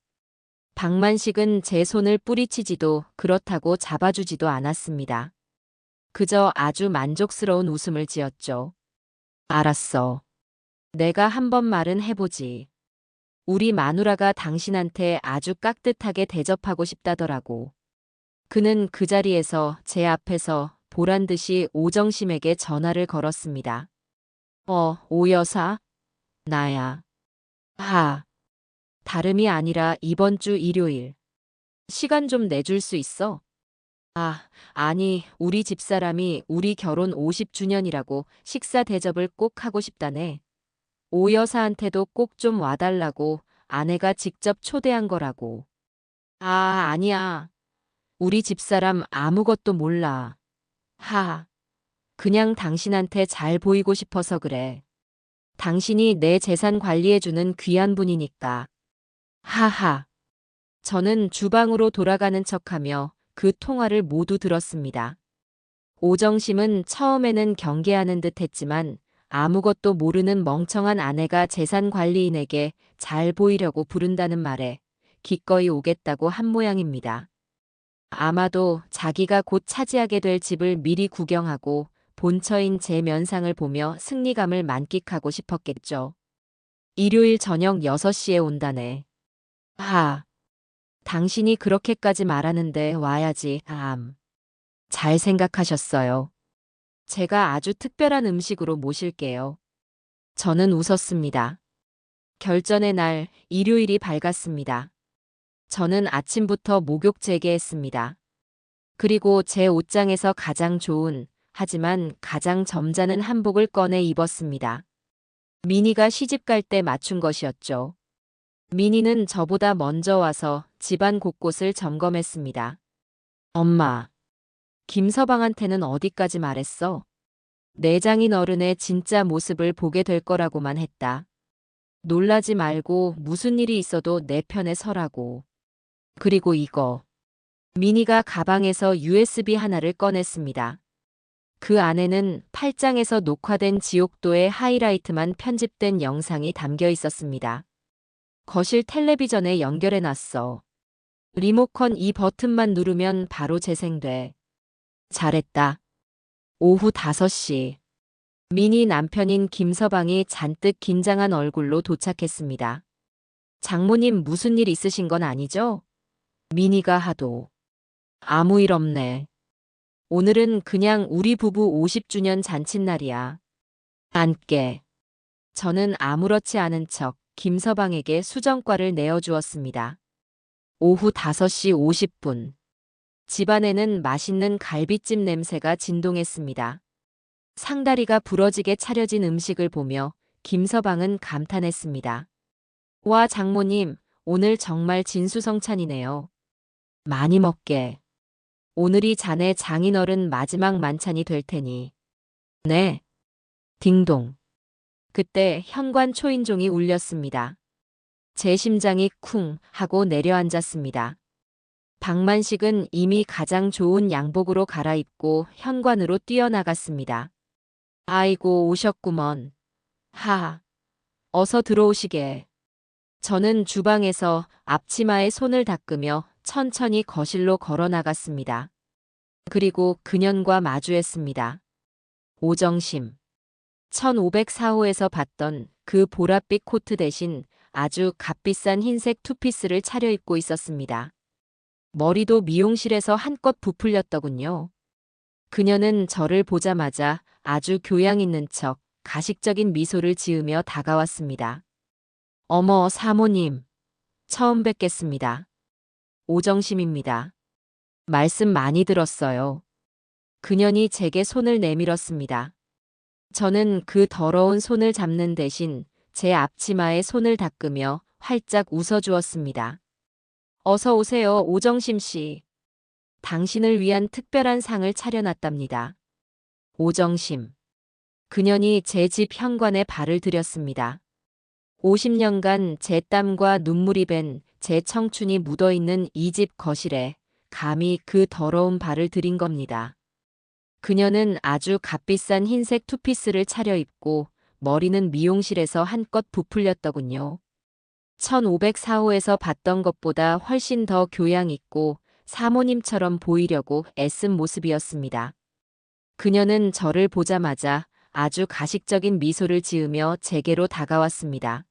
박만식은 제 손을 뿌리치지도 그렇다고 잡아주지도 않았습니다. 그저 아주 만족스러운 웃음을 지었죠. 알았어. 내가 한번 말은 해보지. 우리 마누라가 당신한테 아주 깍듯하게 대접하고 싶다더라고. 그는 그 자리에서 제 앞에서 보란 듯이 오정심에게 전화를 걸었습니다. 오 여사? 나야. 다름이 아니라 이번 주 일요일. 시간 좀 내줄 수 있어? 아니, 우리 집사람이 우리 결혼 50주년이라고 식사 대접을 꼭 하고 싶다네. 오 여사한테도 꼭 좀 와달라고 아내가 직접 초대한 거라고. 아니야. 우리 집사람 아무것도 몰라. 그냥 당신한테 잘 보이고 싶어서 그래. 당신이 내 재산 관리해주는 귀한 분이니까. 하하. 저는 주방으로 돌아가는 척하며 그 통화를 모두 들었습니다. 오정심은 처음에는 경계하는 듯 했지만 아무것도 모르는 멍청한 아내가 재산 관리인에게 잘 보이려고 부른다는 말에 기꺼이 오겠다고 한 모양입니다. 아마도 자기가 곧 차지하게 될 집을 미리 구경하고 본처인 제 면상을 보며 승리감을 만끽하고 싶었겠죠. 일요일 저녁 6시에 온다네. 당신이 그렇게까지 말하는데 와야지. 잘 생각하셨어요. 제가 아주 특별한 음식으로 모실게요. 저는 웃었습니다. 결전의 날 일요일이 밝았습니다. 저는 아침부터 목욕 재개했습니다. 그리고 제 옷장에서 가장 좋은 하지만 가장 점잖은 한복을 꺼내 입었습니다. 미니가 시집 갈 때 맞춘 것이었죠. 미니는 저보다 먼저 와서 집안 곳곳을 점검했습니다. 엄마, 김서방한테는 어디까지 말했어? 내장인 어른의 진짜 모습을 보게 될 거라고만 했다. 놀라지 말고 무슨 일이 있어도 내 편에 서라고. 그리고 이거. 미니가 가방에서 USB 하나를 꺼냈습니다. 그 안에는 8장에서 녹화된 지옥도의 하이라이트만 편집된 영상이 담겨 있었습니다. 거실 텔레비전에 연결해 놨어. 리모컨 이 버튼만 누르면 바로 재생돼. 잘했다. 오후 5시. 미니 남편인 김서방이 잔뜩 긴장한 얼굴로 도착했습니다. 장모님 무슨 일 있으신 건 아니죠? 미니가 하도. 아무 일 없네. 오늘은 그냥 우리 부부 50주년 잔칫날이야. 앉게. 저는 아무렇지 않은 척 김서방에게 수정과를 내어주었습니다. 오후 5시 50분. 집안에는 맛있는 갈비찜 냄새가 진동했습니다. 상다리가 부러지게 차려진 음식을 보며 김서방은 감탄했습니다. 와, 장모님, 오늘 정말 진수성찬이네요. 많이 먹게. 오늘이 자네 장인어른 마지막 만찬이 될 테니. 네. 딩동. 그때 현관 초인종이 울렸습니다. 제 심장이 쿵 하고 내려앉았습니다. 박만식은 이미 가장 좋은 양복으로 갈아입고 현관으로 뛰어나갔습니다. 아이고, 오셨구먼. 하하. 어서 들어오시게. 저는 주방에서 앞치마에 손을 닦으며 천천히 거실로 걸어 나갔습니다. 그리고 그년과 마주했습니다. 오정심. 1504호에서 봤던 그 보랏빛 코트 대신 아주 값비싼 흰색 투피스를 차려입고 있었습니다. 머리도 미용실에서 한껏 부풀렸더군요. 그녀는 저를 보자마자 아주 교양 있는 척 가식적인 미소를 지으며 다가왔습니다. 어머, 사모님. 처음 뵙겠습니다. 오정심입니다. 말씀 많이 들었어요. 그년이 제게 손을 내밀었습니다. 저는 그 더러운 손을 잡는 대신 제 앞치마에 손을 닦으며 활짝 웃어주었습니다. 어서 오세요, 오정심 씨. 당신을 위한 특별한 상을 차려놨답니다. 오정심. 그년이 제 집 현관에 발을 들였습니다. 50년간 제 땀과 눈물이 밴 제 청춘이 묻어있는 이 집 거실에 감히 그 더러운 발을 들인 겁니다. 그녀는 아주 값비싼 흰색 투피스를 차려입고 머리는 미용실에서 한껏 부풀렸더군요. 1504호에서 봤던 것보다 훨씬 더 교양 있고 사모님처럼 보이려고 애쓴 모습이었습니다. 그녀는 저를 보자마자 아주 가식적인 미소를 지으며 제게로 다가왔습니다.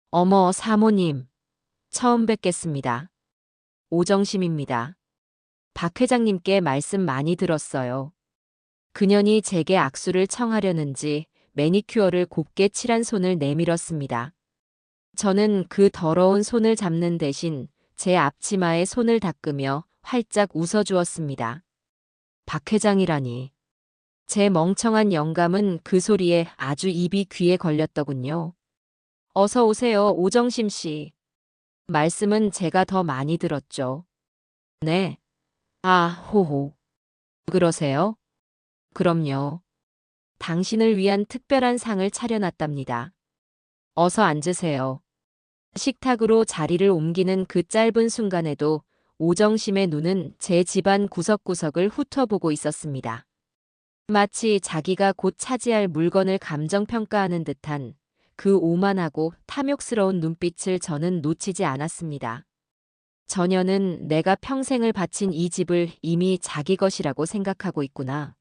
어머, 사모님. 처음 뵙겠습니다. 오정심입니다. 박 회장님께 말씀 많이 들었어요. 그년이 제게 악수를 청하려는지 매니큐어를 곱게 칠한 손을 내밀었습니다. 저는 그 더러운 손을 잡는 대신 제 앞치마에 손을 닦으며 활짝 웃어주었습니다. 박 회장이라니. 제 멍청한 영감은 그 소리에 아주 입이 귀에 걸렸더군요. 어서 오세요, 오정심 씨. 말씀은 제가 더 많이 들었죠. 네. 아, 호호. 그러세요? 그럼요. 당신을 위한 특별한 상을 차려놨답니다. 어서 앉으세요. 식탁으로 자리를 옮기는 그 짧은 순간에도 오정심의 눈은 제 집안 구석구석을 훑어보고 있었습니다. 마치 자기가 곧 차지할 물건을 감정평가하는 듯한 그 오만하고 탐욕스러운 눈빛을 저는 놓치지 않았습니다. 저녀는 내가 평생을 바친 이 집을 이미 자기 것이라고 생각하고 있구나.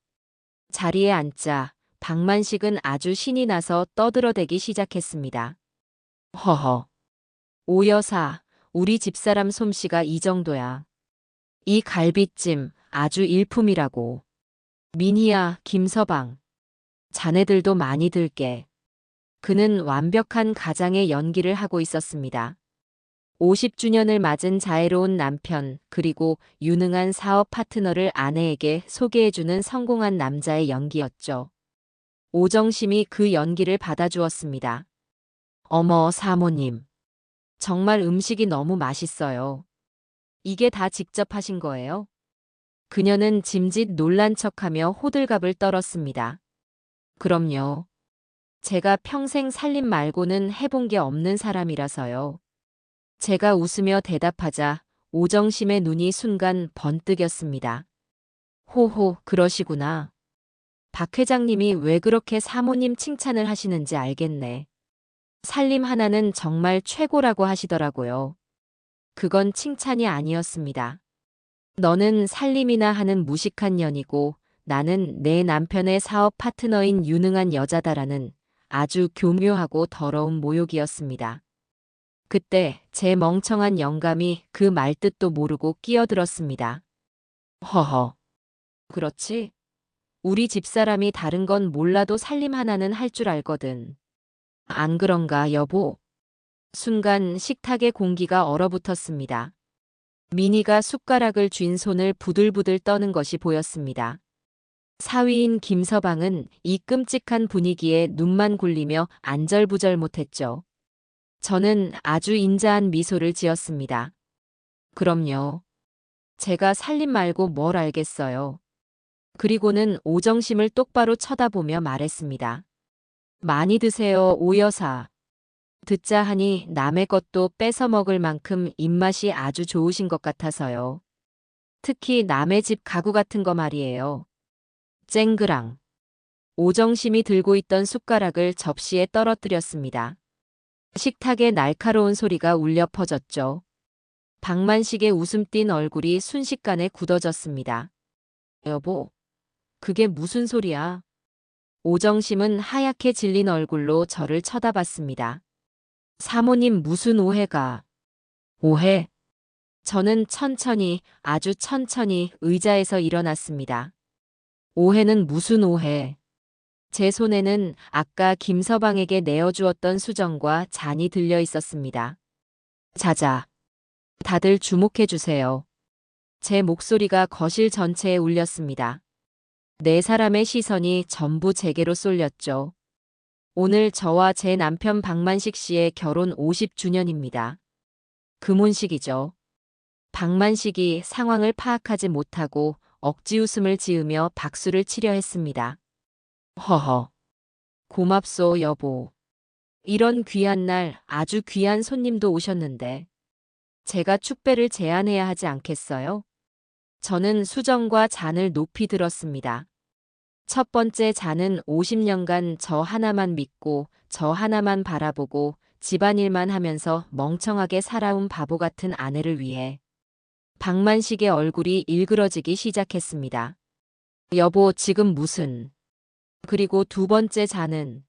자리에 앉자 박만식은 아주 신이 나서 떠들어대기 시작했습니다. 허허. 오 여사, 우리 집사람 솜씨가 이 정도야. 이 갈비찜 아주 일품이라고. 미니야, 김서방. 자네들도 많이 들게. 그는 완벽한 가장의 연기를 하고 있었습니다. 50주년을 맞은 자애로운 남편, 그리고 유능한 사업 파트너를 아내에게 소개해주는 성공한 남자의 연기였죠. 오정심이 그 연기를 받아주었습니다. 어머, 사모님. 정말 음식이 너무 맛있어요. 이게 다 직접 하신 거예요? 그녀는 짐짓 놀란 척하며 호들갑을 떨었습니다. 그럼요. 제가 평생 살림 말고는 해본 게 없는 사람이라서요. 제가 웃으며 대답하자 오정심의 눈이 순간 번뜩였습니다. 호호, 그러시구나. 박 회장님이 왜 그렇게 사모님 칭찬을 하시는지 알겠네. 살림 하나는 정말 최고라고 하시더라고요. 그건 칭찬이 아니었습니다. 너는 살림이나 하는 무식한 년이고 나는 내 남편의 사업 파트너인 유능한 여자다라는 아주 교묘하고 더러운 모욕이었습니다. 그때 제 멍청한 영감이 그 말뜻도 모르고 끼어들었습니다. 허허. 그렇지? 우리 집사람이 다른 건 몰라도 살림 하나는 할 줄 알거든. 안 그런가, 여보? 순간 식탁의 공기가 얼어붙었습니다. 미니가 숟가락을 쥔 손을 부들부들 떠는 것이 보였습니다. 사위인 김서방은 이 끔찍한 분위기에 눈만 굴리며 안절부절 못했죠. 저는 아주 인자한 미소를 지었습니다. 그럼요. 제가 살림 말고 뭘 알겠어요. 그리고는 오정심을 똑바로 쳐다보며 말했습니다. 많이 드세요, 오 여사. 듣자 하니 남의 것도 뺏어 먹을 만큼 입맛이 아주 좋으신 것 같아서요. 특히 남의 집 가구 같은 거 말이에요. 쨍그랑. 오정심이 들고 있던 숟가락을 접시에 떨어뜨렸습니다. 식탁에 날카로운 소리가 울려 퍼졌죠. 박만식의 웃음 띤 얼굴이 순식간에 굳어졌습니다. 여보, 그게 무슨 소리야? 오정심은 하얗게 질린 얼굴로 저를 쳐다봤습니다. 사모님 무슨 오해가? 오해? 저는 천천히, 아주 천천히 의자에서 일어났습니다. 오해는 무슨 오해? 제 손에는 아까 김서방에게 내어주었던 수정과 잔이 들려 있었습니다. 자자. 다들 주목해 주세요. 제 목소리가 거실 전체에 울렸습니다. 네 사람의 시선이 전부 제게로 쏠렸죠. 오늘 저와 제 남편 박만식 씨의 결혼 50주년입니다. 금혼식이죠. 박만식이 상황을 파악하지 못하고 억지 웃음을 지으며 박수를 치려 했습니다. 허허. 고맙소, 여보. 이런 귀한 날 아주 귀한 손님도 오셨는데 제가 축배를 제안해야 하지 않겠어요? 저는 수정과 잔을 높이 들었습니다. 첫 번째 잔은 50년간 저 하나만 믿고 저 하나만 바라보고 집안일만 하면서 멍청하게 살아온 바보 같은 아내를 위해. 박만식의 얼굴이 일그러지기 시작했습니다. 여보, 지금 무슨. 그리고 두 번째 잔은.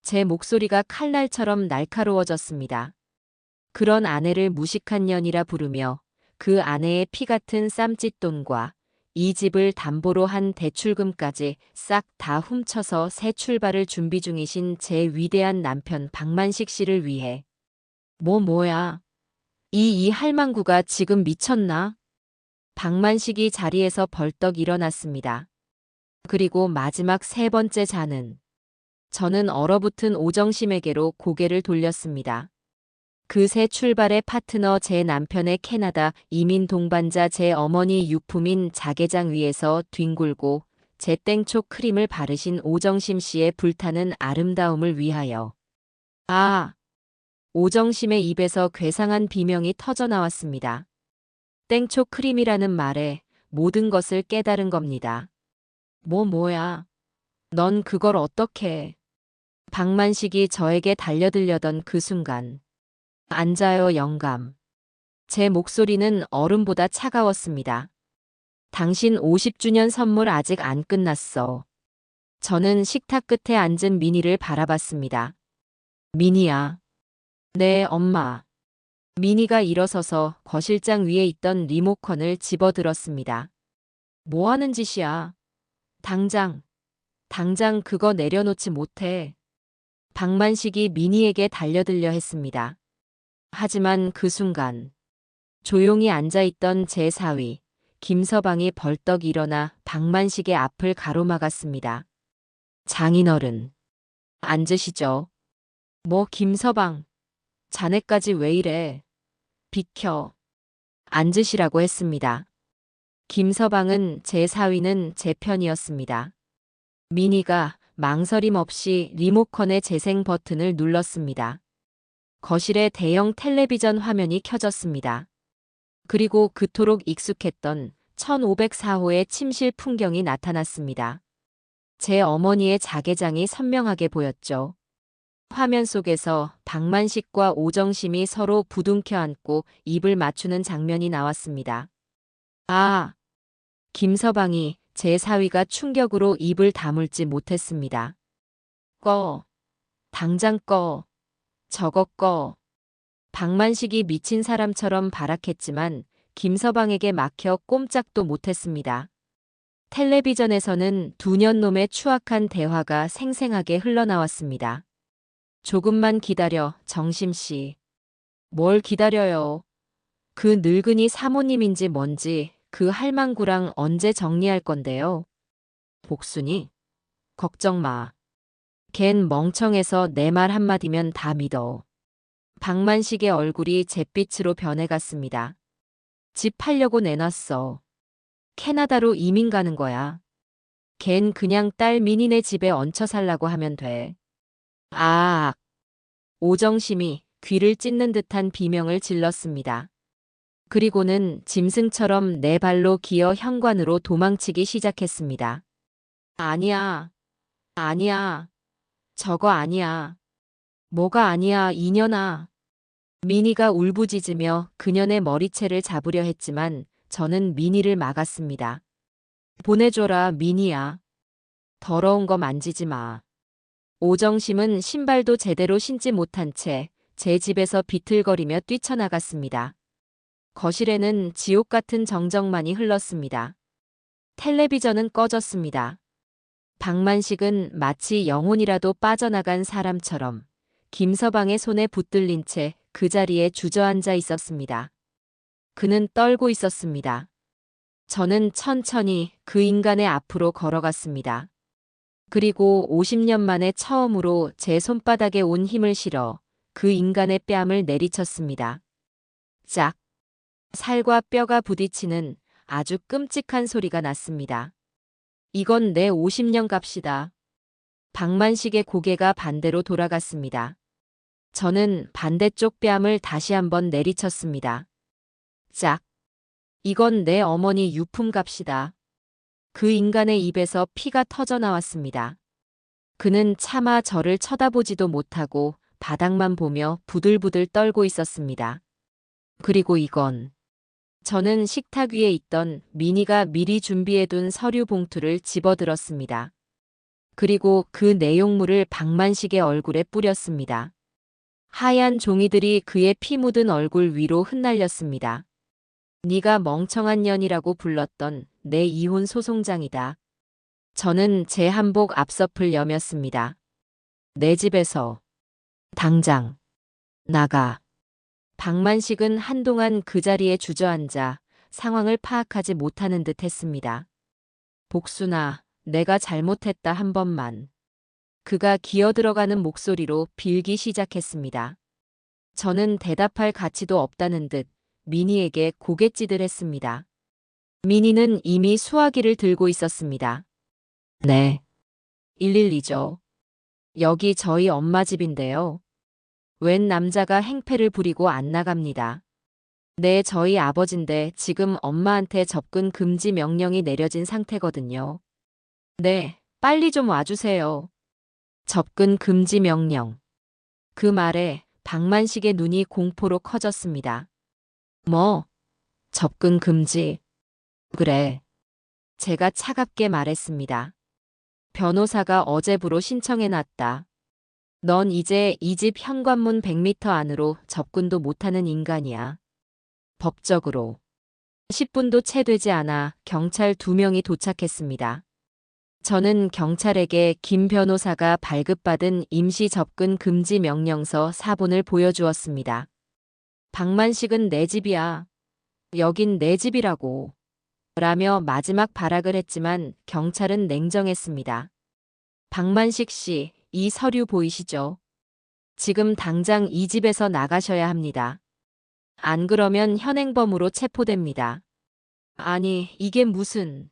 제 목소리가 칼날처럼 날카로워졌습니다. 그런 아내를 무식한 년이라 부르며 그 아내의 피 같은 쌈짓돈과 이 집을 담보로 한 대출금까지 싹 다 훔쳐서 새 출발을 준비 중이신 제 위대한 남편 박만식 씨를 위해. 뭐야. 이 할망구가 지금 미쳤나? 박만식이 자리에서 벌떡 일어났습니다. 그리고 마지막 세 번째 잔은. 저는 얼어붙은 오정심에게로 고개를 돌렸습니다. 그 새 출발의 파트너 제 남편의 캐나다 이민 동반자 제 어머니 유품인 자개장 위에서 뒹굴고 제 땡초 크림을 바르신 오정심 씨의 불타는 아름다움을 위하여. 아! 오정심의 입에서 괴상한 비명이 터져나왔습니다. 땡초 크림이라는 말에 모든 것을 깨달은 겁니다. 뭐야? 넌 그걸 어떻게. 박만식이 저에게 달려들려던 그 순간. 앉아요, 영감. 제 목소리는 얼음보다 차가웠습니다. 당신 50주년 선물 아직 안 끝났어. 저는 식탁 끝에 앉은 미니를 바라봤습니다. 미니야. 네, 엄마. 미니가 일어서서 거실장 위에 있던 리모컨을 집어들었습니다. 뭐 하는 짓이야? 당장 그거 내려놓지 못해. 박만식이 미니에게 달려들려 했습니다. 하지만 그 순간 조용히 앉아있던 제 사위 김서방이 벌떡 일어나 박만식의 앞을 가로막았습니다. 장인어른, 앉으시죠. 뭐 김서방, 자네까지 왜 이래. 비켜. 앉으시라고 했습니다. 김서방은 제 사위는 제 편이었습니다. 미니가 망설임 없이 리모컨의 재생 버튼을 눌렀습니다. 거실에 대형 텔레비전 화면이 켜졌습니다. 그리고 그토록 익숙했던 1504호의 침실 풍경이 나타났습니다. 제 어머니의 자개장이 선명하게 보였죠. 화면 속에서 박만식과 오정심이 서로 부둥켜 안고 입을 맞추는 장면이 나왔습니다. 아, 김서방이 제 사위가 충격으로 입을 다물지 못했습니다. 꺼, 당장 꺼, 저거 꺼. 박만식이 미친 사람처럼 발악했지만 김서방에게 막혀 꼼짝도 못했습니다. 텔레비전에서는 두 년놈의 추악한 대화가 생생하게 흘러나왔습니다. 조금만 기다려, 정심씨. 뭘 기다려요. 그 늙은이 사모님인지 뭔지 그 할망구랑 언제 정리할 건데요. 복순이? 걱정 마. 걘 멍청해서 내 말 한마디면 다 믿어. 박만식의 얼굴이 잿빛으로 변해갔습니다. 집 팔려고 내놨어. 캐나다로 이민 가는 거야. 걘 그냥 딸 민희네 집에 얹혀 살라고 하면 돼. 아, 오정심이 귀를 찢는 듯한 비명을 질렀습니다. 그리고는 짐승처럼 네 발로 기어 현관으로 도망치기 시작했습니다. 아니야, 아니야, 저거 아니야. 뭐가 아니야, 이년아. 민희가 울부짖으며 그년의 머리채를 잡으려 했지만 저는 민희를 막았습니다. 보내줘라, 민희야. 더러운 거 만지지 마. 오정심은 신발도 제대로 신지 못한 채 제 집에서 비틀거리며 뛰쳐나갔습니다. 거실에는 지옥 같은 정적만이 흘렀습니다. 텔레비전은 꺼졌습니다. 박만식은 마치 영혼이라도 빠져나간 사람처럼 김서방의 손에 붙들린 채 그 자리에 주저앉아 있었습니다. 그는 떨고 있었습니다. 저는 천천히 그 인간의 앞으로 걸어갔습니다. 그리고 50년 만에 처음으로 제 손바닥에 온 힘을 실어 그 인간의 뺨을 내리쳤습니다. 짝! 살과 뼈가 부딪히는 아주 끔찍한 소리가 났습니다. 이건 내 50년 값이다. 박만식의 고개가 반대로 돌아갔습니다. 저는 반대쪽 뺨을 다시 한번 내리쳤습니다. 짝! 이건 내 어머니 유품 값이다. 그 인간의 입에서 피가 터져 나왔습니다. 그는 차마 저를 쳐다보지도 못하고 바닥만 보며 부들부들 떨고 있었습니다. 그리고 이건 저는 식탁 위에 있던 민희가 미리 준비해둔 서류 봉투를 집어들었습니다. 그리고 그 내용물을 박만식의 얼굴에 뿌렸습니다. 하얀 종이들이 그의 피 묻은 얼굴 위로 흩날렸습니다. 네가 멍청한 년이라고 불렀던 내 이혼 소송장이다. 저는 제 한복 앞서풀 여몄습니다. 내 집에서 당장 나가. 박만식은 한동안 그 자리에 주저앉아 상황을 파악하지 못하는 듯 했습니다. 복순아, 내가 잘못했다 한 번만. 그가 기어들어가는 목소리로 빌기 시작했습니다. 저는 대답할 가치도 없다는 듯 민희에게 고갯짓을 민희는 이미 수화기를 들고 있었습니다. 네. 112죠. 여기 저희 엄마 집인데요. 웬 남자가 행패를 부리고 안 나갑니다. 네, 저희 아버진데 지금 엄마한테 접근 금지 명령이 내려진 상태거든요. 네, 빨리 좀 와주세요. 접근 금지 명령. 그 말에 박만식의 눈이 공포로 커졌습니다. 뭐? 접근 금지. 그래. 제가 차갑게 말했습니다. 변호사가 어제부로 신청해놨다. 넌 이제 이 집 현관문 100m 안으로 접근도 못하는 인간이야. 법적으로. 10분도 채 되지 않아 경찰 2명이 도착했습니다. 저는 경찰에게 김 변호사가 발급받은 임시 접근 금지 명령서 사본을 보여주었습니다. 박만식은 내 집이야. 여긴 내 집이라고. 라며 마지막 발악을 했지만 경찰은 냉정했습니다. 박만식 씨, 이 서류 보이시죠? 지금 당장 이 집에서 나가셔야 합니다. 안 그러면 현행범으로 체포됩니다. 아니, 이게 무슨...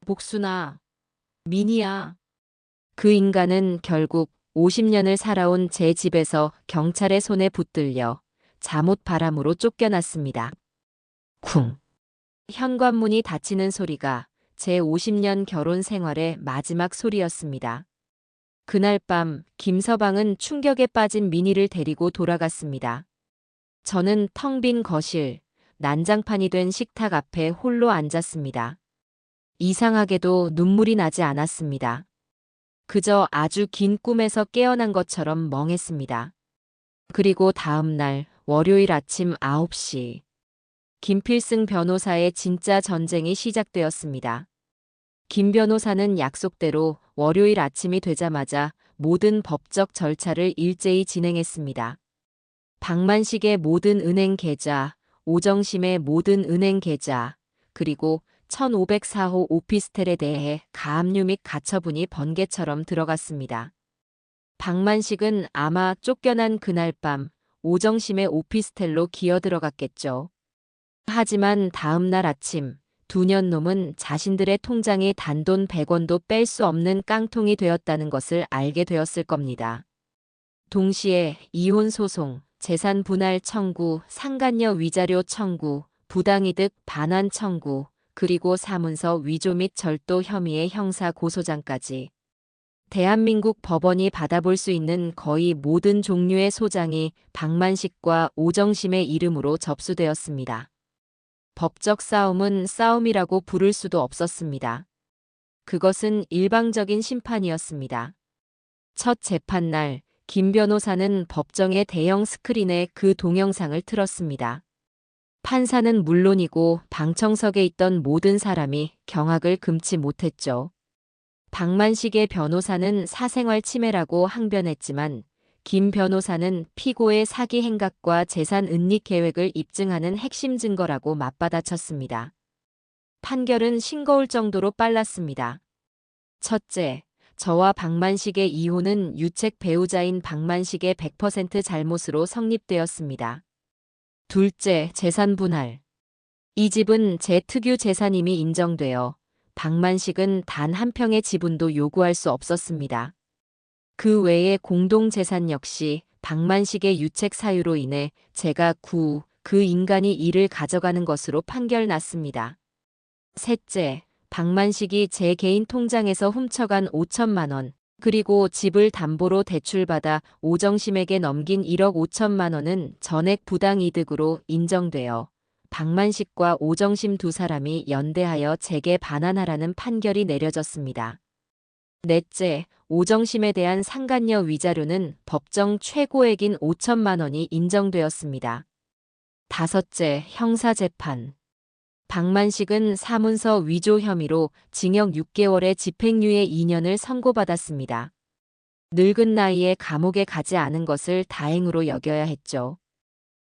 복순아, 민희야. 그 인간은 결국 50년을 살아온 제 집에서 경찰의 손에 붙들려 잠옷 바람으로 쫓겨났습니다. 쿵. 현관문이 닫히는 소리가 제 50년 결혼 생활의 마지막 소리였습니다. 그날 밤 김서방은 충격에 빠진 민희를 데리고 돌아갔습니다. 저는 텅 빈 거실, 난장판이 된 식탁 앞에 홀로 앉았습니다. 이상하게도 눈물이 나지 않았습니다. 그저 아주 긴 꿈에서 깨어난 것처럼 멍했습니다. 그리고 다음 날 월요일 아침 9시 김필승 변호사의 진짜 전쟁이 시작되었습니다. 김 변호사는 약속대로 월요일 아침이 되자마자 모든 법적 절차를 일제히 진행했습니다. 박만식의 모든 은행 계좌, 오정심의 모든 은행 계좌, 그리고 1504호 오피스텔에 대해 가압류 및 가처분이 번개처럼 들어갔습니다. 박만식은 아마 쫓겨난 그날 밤 오정심의 오피스텔로 기어들어갔겠죠. 하지만 다음 날 아침 두 년놈은 자신들의 통장에 단돈 100원도 뺄 수 없는 깡통이 되었다는 것을 알게 되었을 겁니다. 동시에 이혼 소송, 재산 분할 청구, 상간녀 위자료 청구, 부당이득 반환 청구, 그리고 사문서 위조 및 절도 혐의의 형사 고소장까지 대한민국 법원이 받아볼 수 있는 거의 모든 종류의 소장이 박만식과 오정심의 이름으로 접수되었습니다. 법적 싸움은 싸움이라고 부를 수도 없었습니다. 그것은 일방적인 심판이었습니다. 첫 재판날 김 변호사는 법정의 대형 스크린에 그 동영상을 틀었습니다. 판사는 물론이고 방청석에 있던 모든 사람이 경악을 금치 못했죠. 박만식의 변호사는 사생활 침해라고 항변했지만 김 변호사는 피고의 사기 행각과 재산 은닉 계획을 입증하는 핵심 증거라고 맞받아쳤습니다. 판결은 싱거울 정도로 빨랐습니다. 첫째, 저와 박만식의 이혼은 유책 배우자인 박만식의 100% 잘못으로 성립되었습니다. 둘째, 재산 분할. 이 집은 제 특유 재산임이 인정되어 박만식은 단 한 평의 지분도 요구할 수 없었습니다. 그 외에 공동재산 역시 박만식의 유책 사유로 인해 제가 그 인간이 이를 가져가는 것으로 판결났습니다. 셋째, 박만식이 제 개인 통장에서 훔쳐간 5천만 원, 그리고 집을 담보로 대출받아 오정심에게 넘긴 1억 5천만 원은 전액 부당이득으로 인정되어 박만식과 오정심 두 사람이 연대하여 제게 반환하라는 판결이 내려졌습니다. 넷째, 오정심에 대한 상간녀 위자료는 법정 최고액인 5천만 원이 인정되었습니다. 다섯째, 형사재판. 박만식은 사문서 위조 혐의로 징역 6개월에 집행유예 2년을 선고받았습니다. 늙은 나이에 감옥에 가지 않은 것을 다행으로 여겨야 했죠.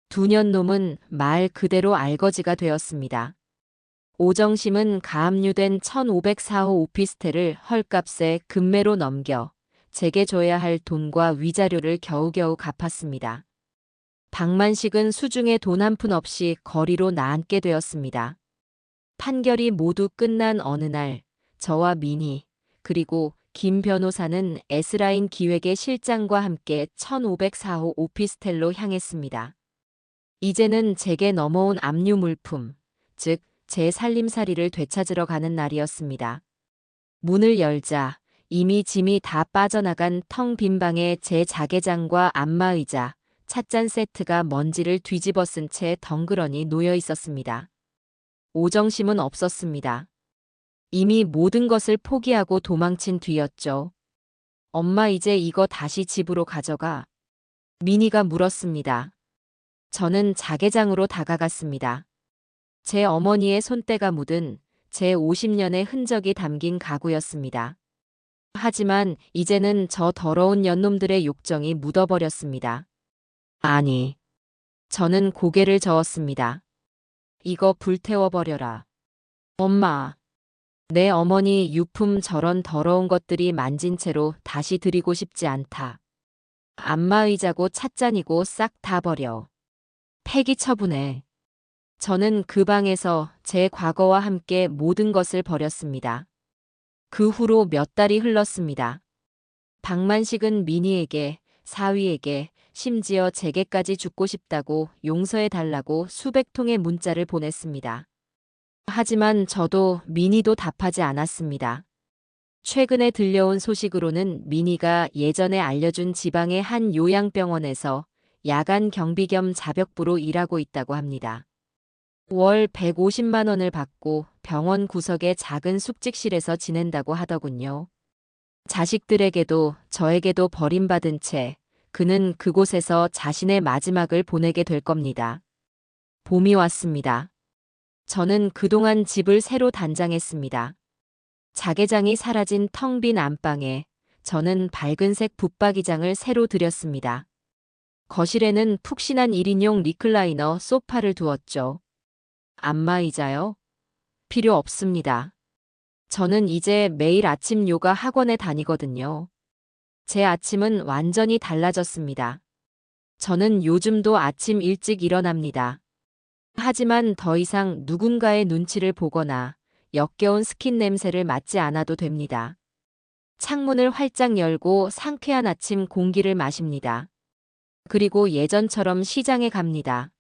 두 년놈은 말 그대로 알거지가 되었습니다. 오정심은 가압류된 1504호 오피스텔을 헐값에 금매로 넘겨 제게 줘야 할 돈과 위자료를 겨우겨우 갚았습니다. 박만식은 수중에 돈 한 푼 없이 거리로 나앉게 되었습니다. 판결이 모두 끝난 어느 날 저와 민희 그리고 김 변호사는 S라인 기획의 실장과 함께 1504호 오피스텔로 향했습니다. 이제는 제게 넘어온 압류 물품, 즉 제 살림살이를 되찾으러 가는 날이었습니다. 문을 열자 이미 짐이 다 빠져나간 텅 빈 방에 제 자개장과 안마의자, 찻잔 세트가 먼지를 뒤집어 쓴 채 덩그러니 놓여 있었습니다. 오정심은 없었습니다. 이미 모든 것을 포기하고 도망친 뒤였죠. 엄마 이제 이거 다시 집으로 가져가. 민희가 물었습니다. 저는 자개장으로 다가갔습니다. 제 어머니의 손때가 묻은 제 50년의 흔적이 담긴 가구였습니다. 하지만 이제는 저 더러운 년놈들의 욕정이 묻어버렸습니다. 아니, 저는 고개를 저었습니다. 이거 불태워버려라. 엄마, 내 어머니 유품 저런 더러운 것들이 만진 채로 다시 드리고 싶지 않다. 안마의자고 찻잔이고 싹 다 버려. 폐기 처분해. 저는 그 방에서 제 과거와 함께 모든 것을 버렸습니다. 그 후로 몇 달이 흘렀습니다. 박만식은 민희에게, 사위에게, 심지어 제게까지 죽고 싶다고 용서해달라고 수백 통의 문자를 보냈습니다. 하지만 저도 민희도 답하지 않았습니다. 최근에 들려온 소식으로는 민희가 예전에 알려준 지방의 한 요양병원에서 야간 경비 겸 자벽부로 일하고 있다고 합니다. 월 150만 원을 받고 병원 구석의 작은 숙직실에서 지낸다고 하더군요. 자식들에게도 저에게도 버림받은 채 그는 그곳에서 자신의 마지막을 보내게 될 겁니다. 봄이 왔습니다. 저는 그동안 집을 새로 단장했습니다. 자개장이 사라진 텅 빈 안방에 저는 밝은색 붙박이장을 새로 들였습니다. 거실에는 푹신한 1인용 리클라이너 소파를 두었죠. 안마의자요? 필요 없습니다. 저는 이제 매일 아침 요가 학원에 다니거든요. 제 아침은 완전히 달라졌습니다. 저는 요즘도 아침 일찍 일어납니다. 하지만 더 이상 누군가의 눈치를 보거나 역겨운 스킨 냄새를 맡지 않아도 됩니다. 창문을 활짝 열고 상쾌한 아침 공기를 마십니다. 그리고 예전처럼 시장에 갑니다.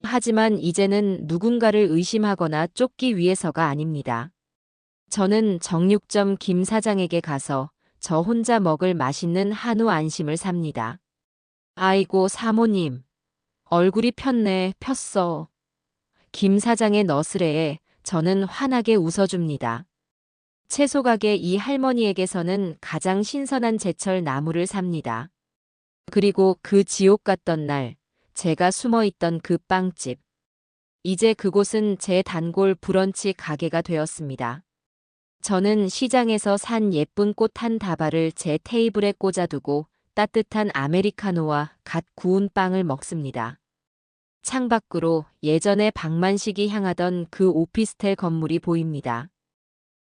하지만 이제는 누군가를 의심하거나 쫓기 위해서가 아닙니다. 저는 정육점 김 사장에게 가서 저 혼자 먹을 맛있는 한우 안심을 삽니다. 아이고 사모님, 얼굴이 폈네, 폈어. 김 사장의 너스레에 저는 환하게 웃어줍니다. 채소가게 이 할머니에게서는 가장 신선한 제철 나물을 삽니다. 그리고 그 지옥 같던 날, 제가 숨어있던 그 빵집. 이제 그곳은 제 단골 브런치 가게가 되었습니다. 저는 시장에서 산 예쁜 꽃 한 다발을 제 테이블에 꽂아두고 따뜻한 아메리카노와 갓 구운 빵을 먹습니다. 창밖으로 예전에 박만식이 향하던 그 오피스텔 건물이 보입니다.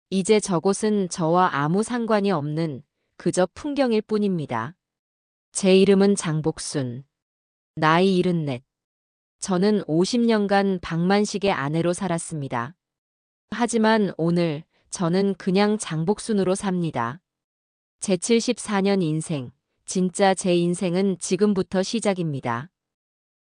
이제 저곳은 저와 아무 상관이 없는 그저 풍경일 뿐입니다. 제 이름은 장복순. 나이 74. 저는 50년간 박만식의 아내로 살았습니다. 하지만 오늘 저는 그냥 장복순으로 삽니다. 제 74년 인생, 진짜 제 인생은 지금부터 시작입니다.